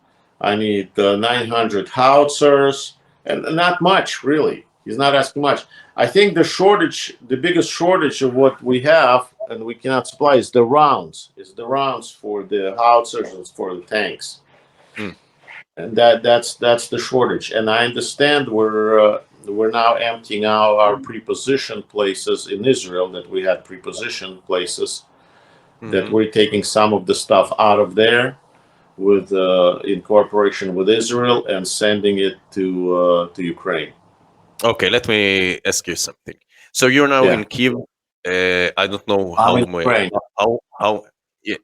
[SPEAKER 3] I need 900 howitzers, and not much, really. He's not asking much. I think the biggest shortage of what we have and we cannot supply is the rounds. Is the rounds for the howitzers and for the tanks.
[SPEAKER 1] Mm.
[SPEAKER 3] And that's the shortage. And I understand we're now emptying out our prepositioned places in Israel, that we had prepositioned places, that we're taking some of the stuff out of there with in cooperation with Israel and sending it to Ukraine.
[SPEAKER 1] Okay, let me ask you something. So you're now in Kiev. I don't know
[SPEAKER 3] I'm in Ukraine.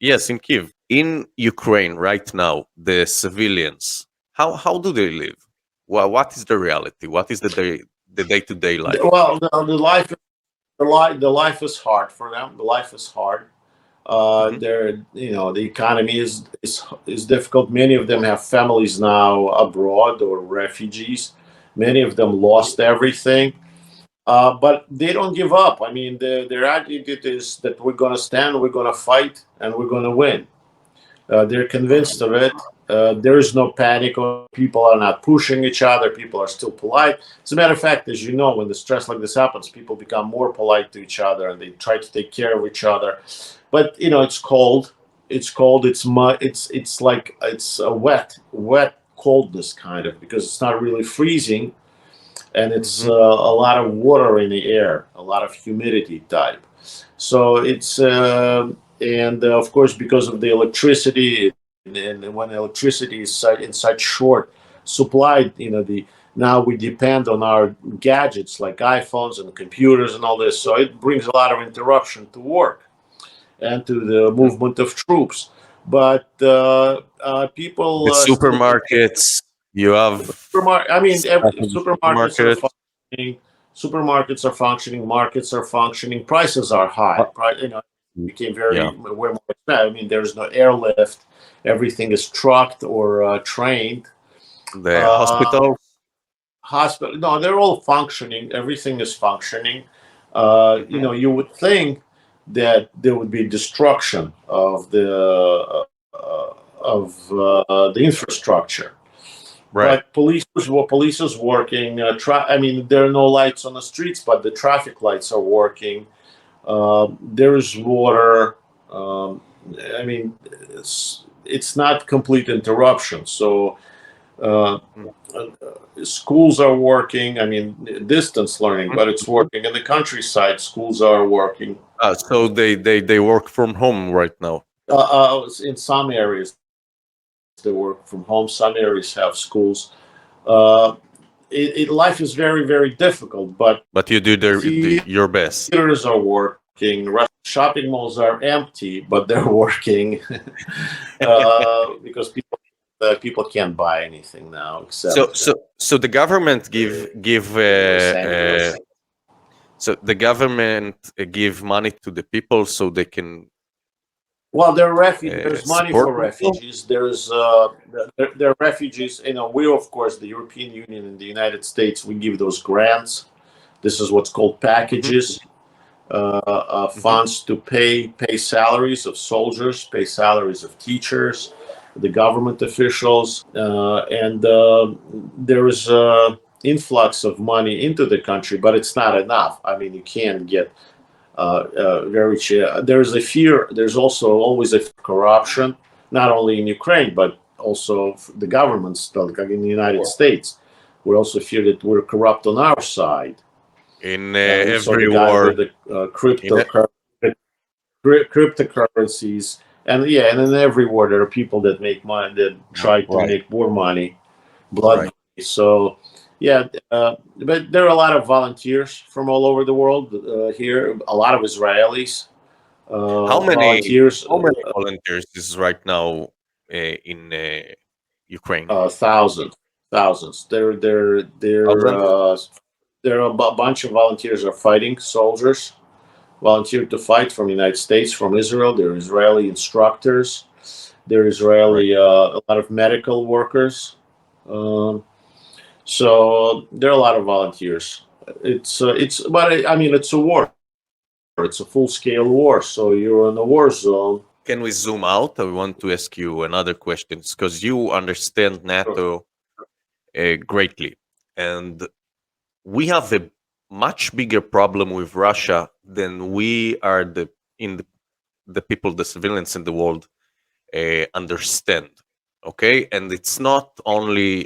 [SPEAKER 1] Yes, in Kiev. In Ukraine right now, the civilians, how do they live? Well, what is the reality? What is the day-to-day life?
[SPEAKER 3] Well, the life is hard for them. The life is hard. The economy is difficult. Many of them have families now abroad or refugees. Many of them lost everything, but they don't give up. I mean, their attitude is that we're going to stand, we're going to fight, and we're going to win. They're convinced of it. There is no panic. People are not pushing each other. People are still polite. As a matter of fact, as you know, when the stress like this happens, people become more polite to each other and they try to take care of each other. But it's cold. It's cold. It's mud. It's like it's a wet coldness kind of, because it's not really freezing, and it's a lot of water in the air, a lot of humidity type. So it's and of course, because of the electricity, and when electricity is in such short supply, now we depend on our gadgets like iPhones and computers and all this. So it brings a lot of interruption to work and to the movement of troops. But people
[SPEAKER 1] The supermarkets, you have
[SPEAKER 3] supermarkets are
[SPEAKER 1] supermarkets.
[SPEAKER 3] functioning. Supermarkets are functioning. Markets are functioning. Prices are high. Became way more expensive. I mean, there's no airlift. Everything is trucked or trained.
[SPEAKER 1] The
[SPEAKER 3] Hospital. No, they're all functioning. Everything is functioning. You would think that there would be destruction of the infrastructure.
[SPEAKER 1] Right.
[SPEAKER 3] But police is working. There are no lights on the streets, but the traffic lights are working. There is water. It's not complete interruption. So schools are working. I mean, distance learning, but it's working. In the countryside, schools are working.
[SPEAKER 1] So they work from home right now.
[SPEAKER 3] In some areas, they work from home. Some areas have schools. Life is very, very difficult, but
[SPEAKER 1] you do your best.
[SPEAKER 3] Theaters are working. Shopping malls are empty, but they're working because people can't buy anything now. Except
[SPEAKER 1] so the government give so the government give money to the people so they can.
[SPEAKER 3] Well, there are refugees. There's money for refugees. There are refugees. We, of course, the European Union and the United States, we give those grants. This is what's called packages, funds to pay salaries of soldiers, pay salaries of teachers, the government officials, and there is an influx of money into the country, but it's not enough. I mean, you can't get. There's a fear. There's also always a fear of corruption, not only in Ukraine but also the governments, like in the United States. We also fear that we're corrupt on our side.
[SPEAKER 1] In every war,
[SPEAKER 3] with the cryptocurrencies, and in every war there are people that make money, that try to make more money, blood money. So Yeah, but there are a lot of volunteers from all over the world here. A lot of Israelis
[SPEAKER 1] How many
[SPEAKER 3] volunteers.
[SPEAKER 1] volunteers is right now in Ukraine?
[SPEAKER 3] Thousands, thousands.
[SPEAKER 1] Thousands?
[SPEAKER 3] There are a bunch of volunteers are fighting soldiers, volunteer to fight from the United States, from Israel. There are Israeli instructors. There are
[SPEAKER 1] Right.
[SPEAKER 3] Israeli a lot of medical workers. Um, so there are a lot of volunteers. But I mean, it's a war. It's a full scale war. So you're in a war zone.
[SPEAKER 1] Can we zoom out? I want to ask you another question because you understand NATO greatly, and we have a much bigger problem with Russia than we are the people, the civilians in the world understand. Okay, and it's not only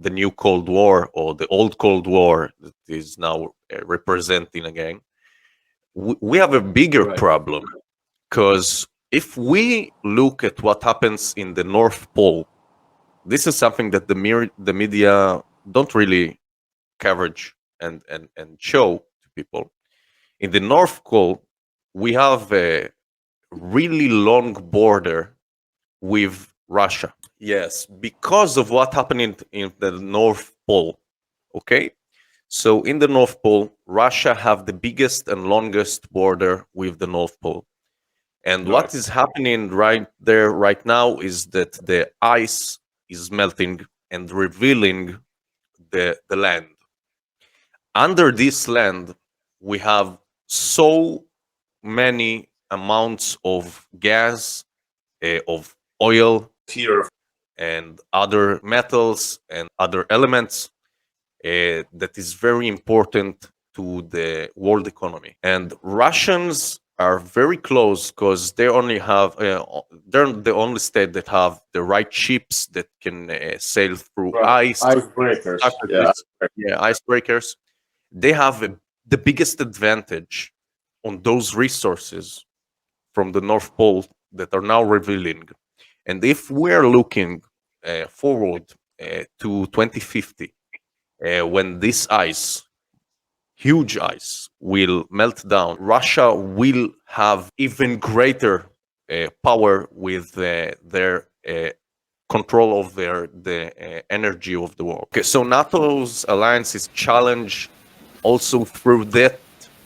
[SPEAKER 1] the new Cold War or the old Cold War that is now representing again. We have a bigger
[SPEAKER 3] Right.
[SPEAKER 1] problem because if we look at what happens in the North Pole, this is something that the media don't really coverage and show to people. In the North Pole, we have a really long border with Russia. Yes, because of what happened in the North Pole. Okay, so in the North Pole, Russia have the biggest and longest border with the North Pole. And
[SPEAKER 3] Right.
[SPEAKER 1] what is happening right there right now is that the ice is melting and revealing the land. Under this land, we have so many amounts of gas, of oil,
[SPEAKER 3] Fear of
[SPEAKER 1] and other metals and other elements that is very important to the world economy. And Russians are very close because they only have they're the only state that have the right ships that can sail through ice,
[SPEAKER 3] icebreakers.
[SPEAKER 1] stuff like
[SPEAKER 3] Yeah.
[SPEAKER 1] this. Yeah, icebreakers. They have the biggest advantage on those resources from the North Pole that are now revealing. And if we're looking forward to 2050, when this ice, huge ice, will melt down, Russia will have even greater power with their control of the energy of the world. Okay, so NATO's alliance is challenged also through that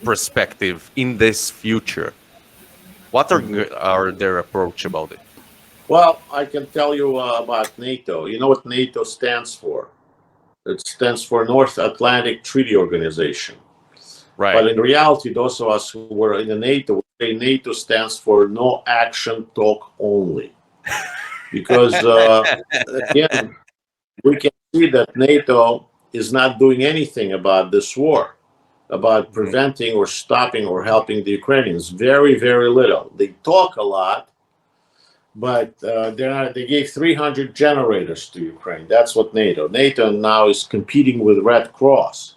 [SPEAKER 1] perspective in this future. What are their approach about it?
[SPEAKER 3] Well, I can tell you about NATO. You know what NATO stands for? It stands for North Atlantic Treaty Organization.
[SPEAKER 1] Right.
[SPEAKER 3] But in reality, those of us who were in the NATO, we say NATO stands for No Action Talk Only. Because, again, we can see that NATO is not doing anything about this war, about preventing or stopping or helping the Ukrainians. Very, very little. They talk a lot, but they gave 300 generators to Ukraine. That's what NATO. NATO now is competing with Red Cross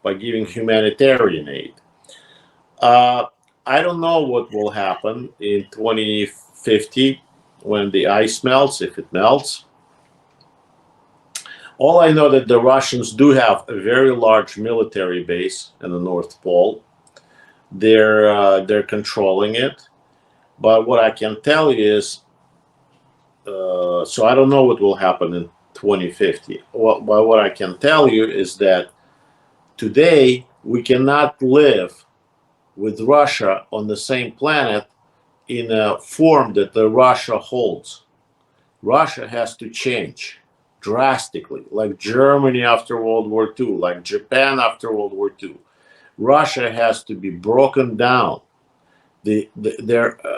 [SPEAKER 3] by giving humanitarian aid. I don't know what will happen in 2050 when the ice melts, if it melts. All I know that the Russians do have a very large military base in the North Pole. They're controlling it, but what I can tell you is, so I don't know what will happen in 2050. But what I can tell you is that today we cannot live with Russia on the same planet in a form that the Russia holds. Russia has to change drastically, like Germany after World War II, like Japan after World War II. Russia has to be broken down.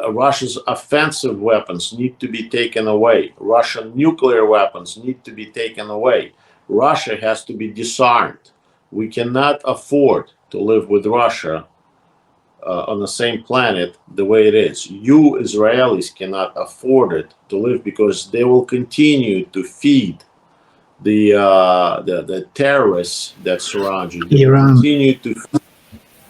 [SPEAKER 3] Russia's offensive weapons need to be taken away. Russian nuclear weapons need to be taken away. Russia has to be disarmed. We cannot afford to live with Russia on the same planet the way it is. You Israelis cannot afford it to live because they will continue to feed the terrorists that surround you. They will continue to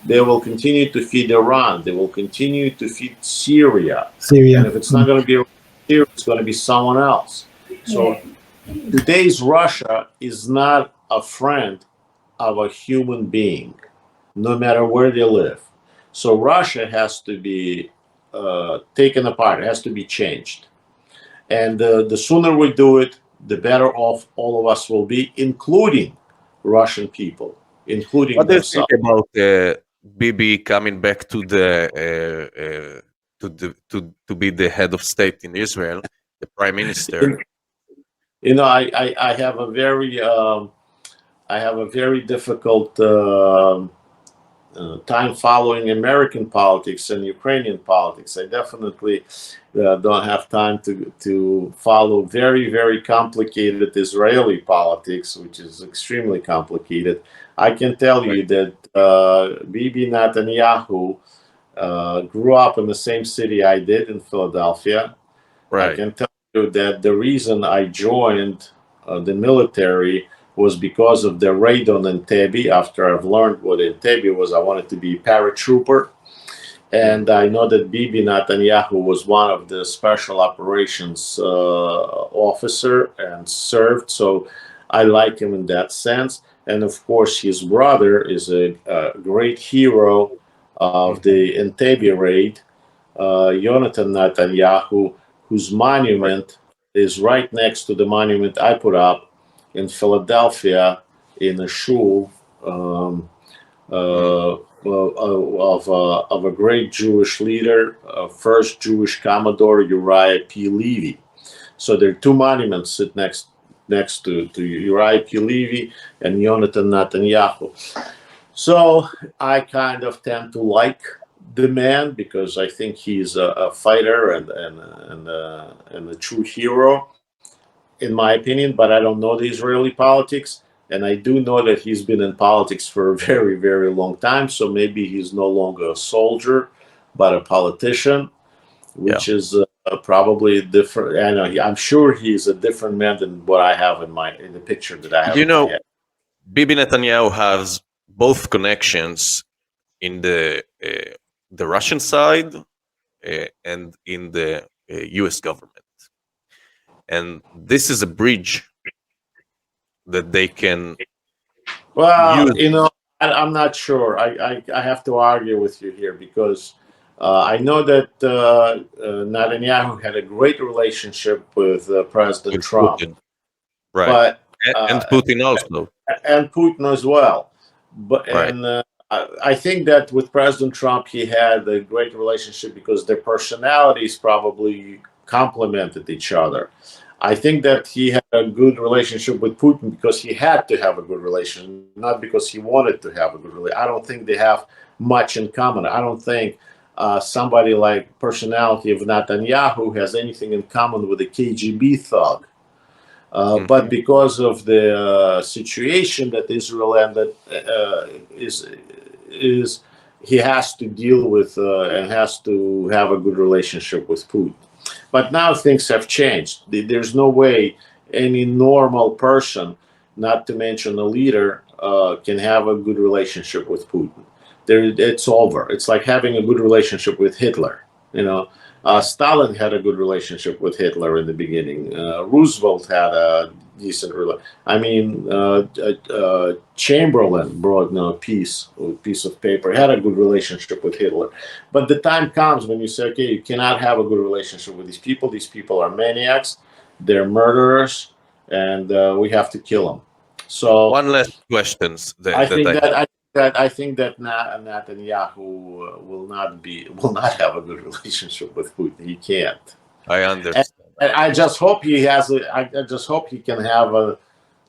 [SPEAKER 3] They will continue to feed Iran. They will continue to feed Syria. And if it's not going to be Syria, it's going to be someone else. So today's Russia is not a friend of a human being, no matter where they live. So Russia has to be taken apart. It has to be changed. And the sooner we do it, the better off all of us will be, including Russian people, including
[SPEAKER 1] What do you think
[SPEAKER 3] themselves.
[SPEAKER 1] about Bibi coming back to the to be the head of state in Israel, the prime minister?
[SPEAKER 3] I have a very difficult time following American politics and Ukrainian politics. I definitely don't have time to follow very complicated Israeli politics, which is extremely complicated. I can tell
[SPEAKER 1] Right.
[SPEAKER 3] you that Bibi Netanyahu grew up in the same city I did, in Philadelphia. I
[SPEAKER 1] Right.
[SPEAKER 3] can tell you that the reason I joined the military was because of the raid on Entebbe. After I've learned what Entebbe was, I wanted to be a paratrooper. And I know that Bibi Netanyahu was one of the special operations officer and served. So I like him in that sense. And of course, his brother is a great hero of the Entebbe raid, Jonathan Netanyahu, whose
[SPEAKER 1] Right.
[SPEAKER 3] monument is right next to the monument I put up in Philadelphia in a shul of a great Jewish leader, first Jewish Commodore Uriah P. Levy. So there are two monuments sit next to Uriah P. Levy and Jonathan Netanyahu. So I kind of tend to like the man because I think he's a fighter and a true hero, in my opinion. But I don't know the Israeli politics, and I do know that he's been in politics for a very long time. So maybe he's no longer a soldier, but a politician,
[SPEAKER 1] Yeah.
[SPEAKER 3] which is probably different. I know I'm sure he's a different man than what I have in the picture that I have
[SPEAKER 1] You
[SPEAKER 3] in my
[SPEAKER 1] know,
[SPEAKER 3] head.
[SPEAKER 1] Bibi Netanyahu has both connections in the Russian side and in the U.S. government, and this is a bridge that they can
[SPEAKER 3] Well,
[SPEAKER 1] use.
[SPEAKER 3] I'm not sure. I have to argue with you here because I know that Netanyahu had a great relationship with President
[SPEAKER 1] With
[SPEAKER 3] Trump,
[SPEAKER 1] Putin, right?
[SPEAKER 3] but
[SPEAKER 1] And
[SPEAKER 3] uh,
[SPEAKER 1] Putin also,
[SPEAKER 3] and Putin as well. But
[SPEAKER 1] right?
[SPEAKER 3] and I think that with President Trump, he had a great relationship because their personalities probably complemented each other. I think that he had a good relationship with Putin because he had to have a good relation, not because he wanted to have a good relation. I don't think they have much in common. I don't think somebody like personality of Netanyahu has anything in common with a KGB thug. But
[SPEAKER 1] Hmm.
[SPEAKER 3] because of the situation that Israel ended is he has to deal with and has to have a good relationship with Putin. But now things have changed. There's no way any normal person, not to mention a leader, can have a good relationship with Putin. It's over. It's like having a good relationship with Hitler. You know, Stalin had a good relationship with Hitler in the beginning. Roosevelt had a decent relationship. I mean, Chamberlain brought a piece of paper, had a good relationship with Hitler. But the time comes when you say, okay, you cannot have a good relationship with these people. These people are maniacs, they're murderers, and we have to kill them. So
[SPEAKER 1] One last questions
[SPEAKER 3] I
[SPEAKER 1] that
[SPEAKER 3] think
[SPEAKER 1] I have.
[SPEAKER 3] I think that Netanyahu will not have a good relationship with Putin. He can't.
[SPEAKER 1] I
[SPEAKER 3] And,
[SPEAKER 1] understand.
[SPEAKER 3] and I just hope I just hope he can have a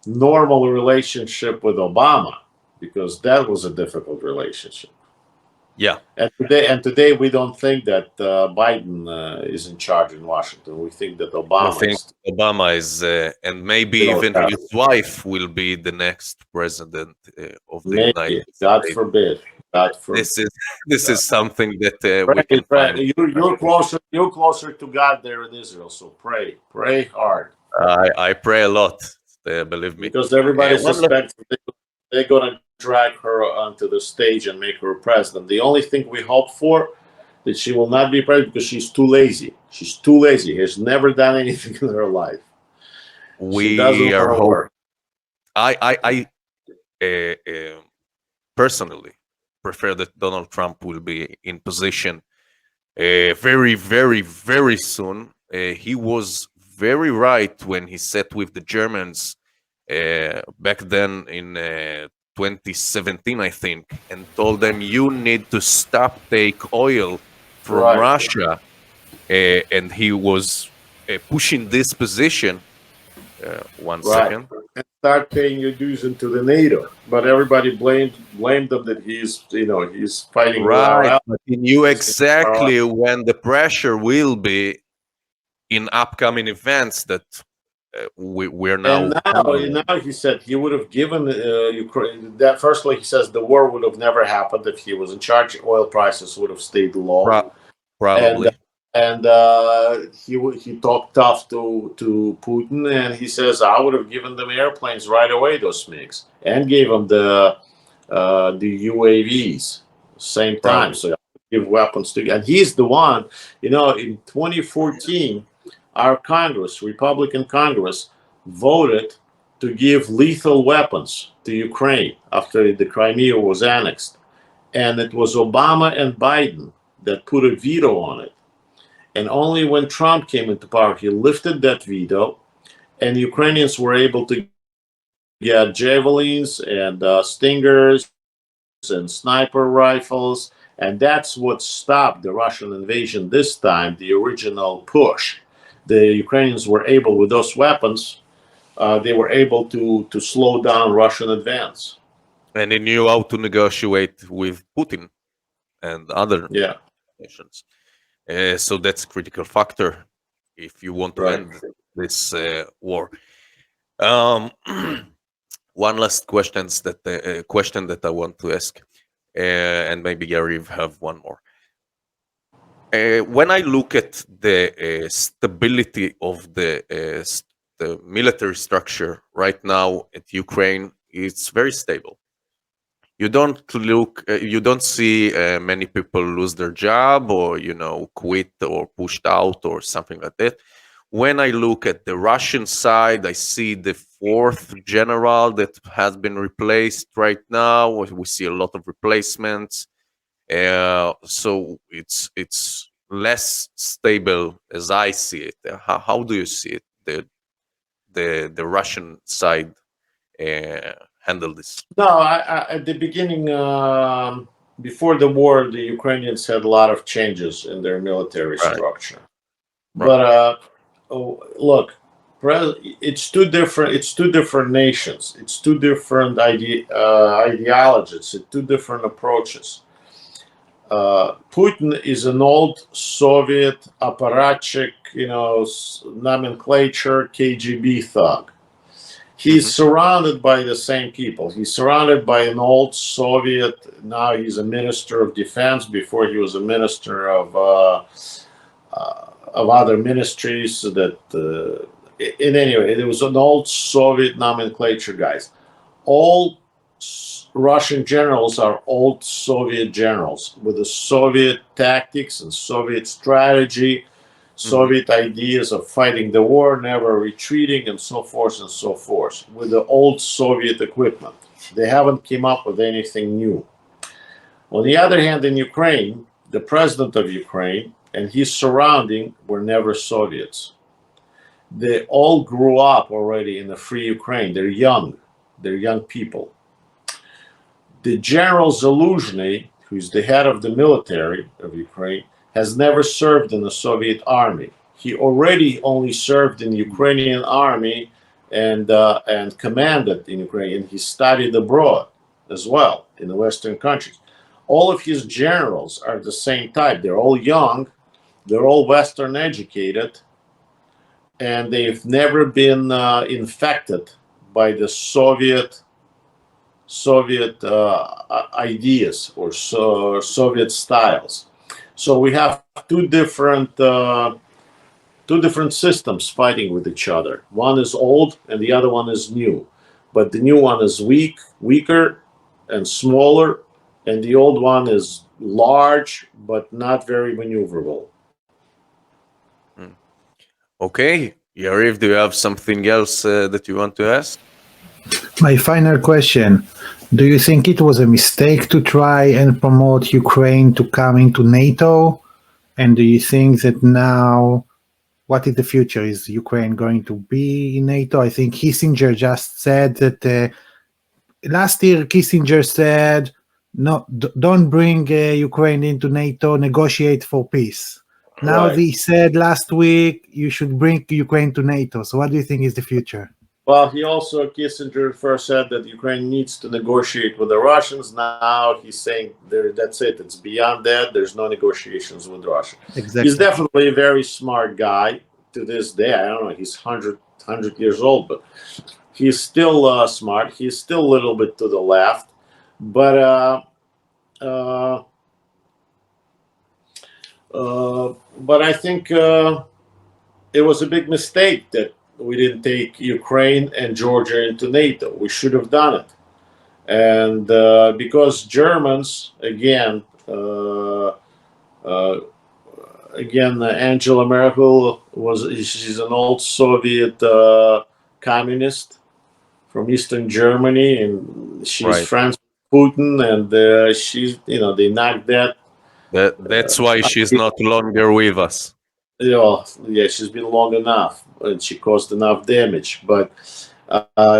[SPEAKER 3] normal relationship with Obama because that was a difficult relationship.
[SPEAKER 1] Yeah,
[SPEAKER 3] And today we don't think that Biden is in charge in Washington. We think that
[SPEAKER 1] I
[SPEAKER 3] Obama
[SPEAKER 1] think
[SPEAKER 3] is
[SPEAKER 1] Obama is, and maybe
[SPEAKER 3] still
[SPEAKER 1] even
[SPEAKER 3] there.
[SPEAKER 1] his wife will be the next president of the
[SPEAKER 3] Maybe,
[SPEAKER 1] United
[SPEAKER 3] God
[SPEAKER 1] States.
[SPEAKER 3] forbid, God forbid.
[SPEAKER 1] This is this is something that we
[SPEAKER 3] Pray,
[SPEAKER 1] can
[SPEAKER 3] pray.
[SPEAKER 1] find.
[SPEAKER 3] You're closer to God there in Israel. So pray hard,
[SPEAKER 1] I pray a lot. Believe me.
[SPEAKER 3] because everybody
[SPEAKER 1] One last,
[SPEAKER 3] suspects they're gonna drag her onto the stage and make her president. The only thing we hope for that she will not be president because she's too lazy. She's too lazy. Has never done anything in her life. She doesn't
[SPEAKER 1] we
[SPEAKER 3] want
[SPEAKER 1] are
[SPEAKER 3] to
[SPEAKER 1] hope.
[SPEAKER 3] work.
[SPEAKER 1] I personally prefer that Donald Trump will be in position very, very, very soon. He was very right when he sat with the Germans back then in 2017, I think, and told them you need to stop take oil from
[SPEAKER 3] Right.
[SPEAKER 1] Russia, and he was pushing this position. One
[SPEAKER 3] Right.
[SPEAKER 1] second.
[SPEAKER 3] And start paying your dues into the NATO. But everybody blamed him that he's fighting with our
[SPEAKER 1] Right,
[SPEAKER 3] allies.
[SPEAKER 1] but he knew exactly when the pressure will be in upcoming events that we're
[SPEAKER 3] And
[SPEAKER 1] now
[SPEAKER 3] now,
[SPEAKER 1] following.
[SPEAKER 3] now he said he would have given Ukraine that. Firstly, he says the war would have never happened if he was in charge. Oil prices would have stayed low, and
[SPEAKER 1] Probably.
[SPEAKER 3] he talked tough to Putin, and he says I would have given them airplanes right away, those MiGs, and gave them the UAVs same time.
[SPEAKER 1] Probably.
[SPEAKER 3] So give weapons to, and he's the one. In 2014, our Congress, Republican Congress, voted to give lethal weapons to Ukraine after the Crimea was annexed, and it was Obama and Biden that put a veto on it. And only when Trump came into power, he lifted that veto, and Ukrainians were able to get javelins and stingers and sniper rifles. And that's what stopped the Russian invasion this time, the original push. The Ukrainians were able, with those weapons, they were able to slow down Russian advance.
[SPEAKER 1] And he knew how to negotiate with Putin and other
[SPEAKER 3] Yeah,
[SPEAKER 1] nations. So that's a critical factor if you want to
[SPEAKER 3] right.
[SPEAKER 1] end this war. Um, one last question that I want to ask, and maybe Yariv have one more. When I look at the stability of the military structure right now at Ukraine, it's very stable. You don't see many people lose their job or quit or pushed out or something like that. When I look at the Russian side, I see the fourth general that has been replaced right now. We see a lot of replacements. So it's less stable as I see it. How do you see it? The Russian side handle this?
[SPEAKER 3] No, at the beginning, before the war, the Ukrainians had a lot of changes in their military
[SPEAKER 1] Right,
[SPEAKER 3] structure.
[SPEAKER 1] right.
[SPEAKER 3] But look, it's two different. It's two different nations. It's two different ideologies. It's two different approaches. Putin is an old Soviet apparatchik, nomenclature KGB thug. He's surrounded by the same people. He's surrounded by an old Soviet. Now he's a minister of defense. Before he was a minister of other ministries. That in any way, it was an old Soviet nomenclature, guys. All Russian generals are old Soviet generals with the Soviet tactics and Soviet strategy. Soviet ideas of fighting the war, never retreating, and so forth and so forth, with the old Soviet equipment. They haven't come up with anything new. On the other hand, in Ukraine, the president of Ukraine and his surrounding were never Soviets. They all grew up already in a free Ukraine. They're young people. The General Zaluzhny, who's the head of the military of Ukraine, has never served in the Soviet army. He already only served in the Ukrainian army and commanded in Ukraine. And he studied abroad as well in the Western countries. All of his generals are the same type. They're all young. They're all Western educated. And they've never been infected by the Soviet ideas or Soviet styles. So we have two different systems fighting with each other. One is old and the other one is new. But the new one is weaker and smaller, and the old one is large but not very maneuverable.
[SPEAKER 1] Okay, Yariv, do you have something else that you want to ask?
[SPEAKER 2] My final question. Do you think it was a mistake to try and promote Ukraine to come into NATO? And do you think that now, what is the future? Is Ukraine going to be in NATO? I think Kissinger just said that last year, Kissinger said, no, don't bring Ukraine into NATO, negotiate for peace. Now
[SPEAKER 3] Right.
[SPEAKER 2] they said last week you should bring Ukraine to NATO. So what do you think is the future?
[SPEAKER 3] Well, he also, Kissinger first said that Ukraine needs to negotiate with the Russians. Now he's saying that's it. It's beyond that. There's no negotiations with Russia.
[SPEAKER 2] Exactly.
[SPEAKER 3] He's definitely a very smart guy to this day. I don't know. He's 100 years old, but he's still smart. He's still a little bit to the left. But I think it was a big mistake that we didn't take Ukraine and Georgia into NATO. We should have done it. And because Germans, again, Angela Merkel she's an old Soviet communist from Eastern Germany, and she's
[SPEAKER 1] Right.
[SPEAKER 3] friends with Putin, and she's, they knocked that.
[SPEAKER 1] That's why she's not longer with us.
[SPEAKER 3] Yeah, she's been long enough, and she caused enough damage. But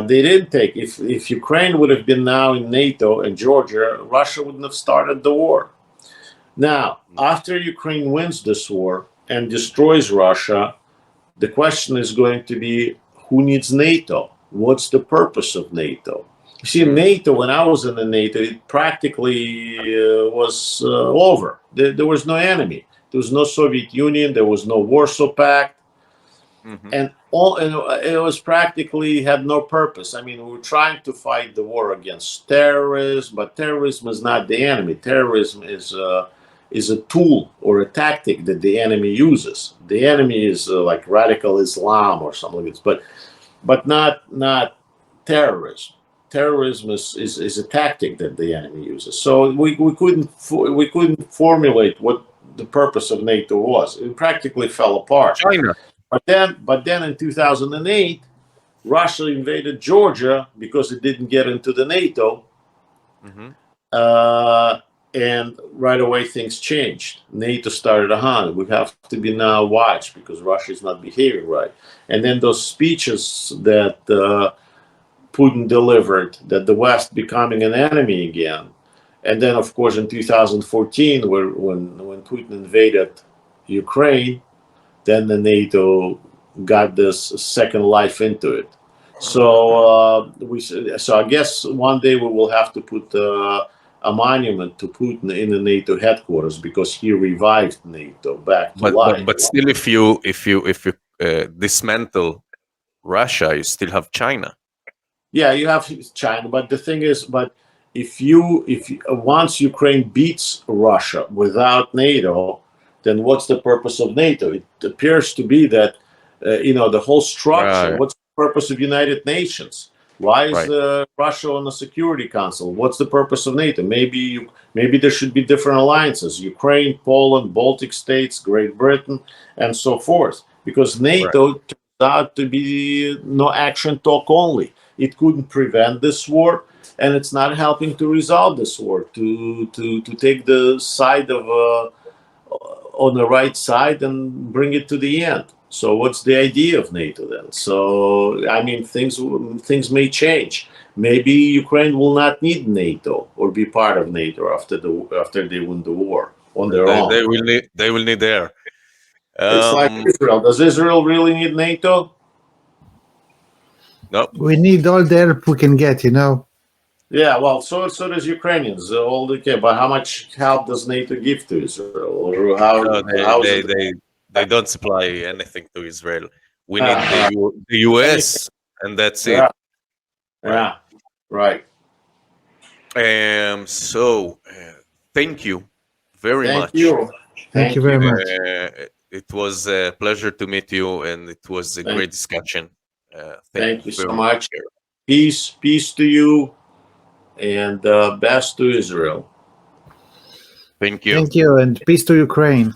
[SPEAKER 3] they didn't take. If Ukraine would have been now in NATO and Georgia, Russia wouldn't have started the war. Now, after Ukraine wins this war and destroys Russia, the question is going to be, who needs NATO? What's the purpose of NATO? You see, NATO, when I was in the NATO, it practically was over. There was no enemy. There was no Soviet Union. There was no Warsaw Pact.
[SPEAKER 1] Mm-hmm.
[SPEAKER 3] And it was practically had no purpose. I mean, we were trying to fight the war against terrorism, but terrorism is not the enemy. Terrorism is a tool or a tactic that the enemy uses. The enemy is like radical Islam or something like this, but not terrorism. Terrorism is a tactic that the enemy uses. So we couldn't formulate what the purpose of NATO was. It practically fell apart.
[SPEAKER 1] China.
[SPEAKER 3] But then in 2008, Russia invaded Georgia because it didn't get into the NATO.
[SPEAKER 1] Mm-hmm.
[SPEAKER 3] And right away things changed. NATO started a hunt. We have to be now watched because Russia is not behaving right. And then those speeches that Putin delivered, that the West becoming an enemy again. And then, of course, in 2014, when Putin invaded Ukraine, then the NATO got this second life into it. So I guess one day we will have to put a monument to Putin in the NATO headquarters because he revived NATO back to life.
[SPEAKER 1] But still, if you dismantle Russia, you still have China.
[SPEAKER 3] Yeah, you have China, but the thing is, if once Ukraine beats Russia without NATO, then what's the purpose of NATO? It appears to be that the whole structure.
[SPEAKER 1] Right.
[SPEAKER 3] What's the purpose of United Nations? Why is
[SPEAKER 1] Right.
[SPEAKER 3] Russia on the Security Council? What's the purpose of NATO? Maybe there should be different alliances: Ukraine, Poland, Baltic states, Great Britain, and so forth. Because NATO turns out to be no action talk only. It couldn't prevent this war, and it's not helping to resolve this war. To take the side of on the right side and bring it to the end. So what's the idea of NATO then? So I mean, things may change. Maybe Ukraine will not need NATO or be part of NATO after they win the war on their own.
[SPEAKER 1] They will need air.
[SPEAKER 3] It's like Israel. Does Israel really need NATO?
[SPEAKER 1] No.
[SPEAKER 2] We need all the help we can get,
[SPEAKER 3] Yeah, well, so does Ukrainians. All they care. But how much help does NATO give to Israel? Or
[SPEAKER 1] they don't supply anything to Israel. We need the US, and that's it.
[SPEAKER 3] Yeah, right.
[SPEAKER 1] So, thank you very much.
[SPEAKER 2] Thank you very much.
[SPEAKER 1] It was a pleasure to meet you, and it was a great discussion.
[SPEAKER 3] Thank you so much. Peace to you, and best to Israel.
[SPEAKER 1] Thank you.
[SPEAKER 2] Thank you, and peace to Ukraine.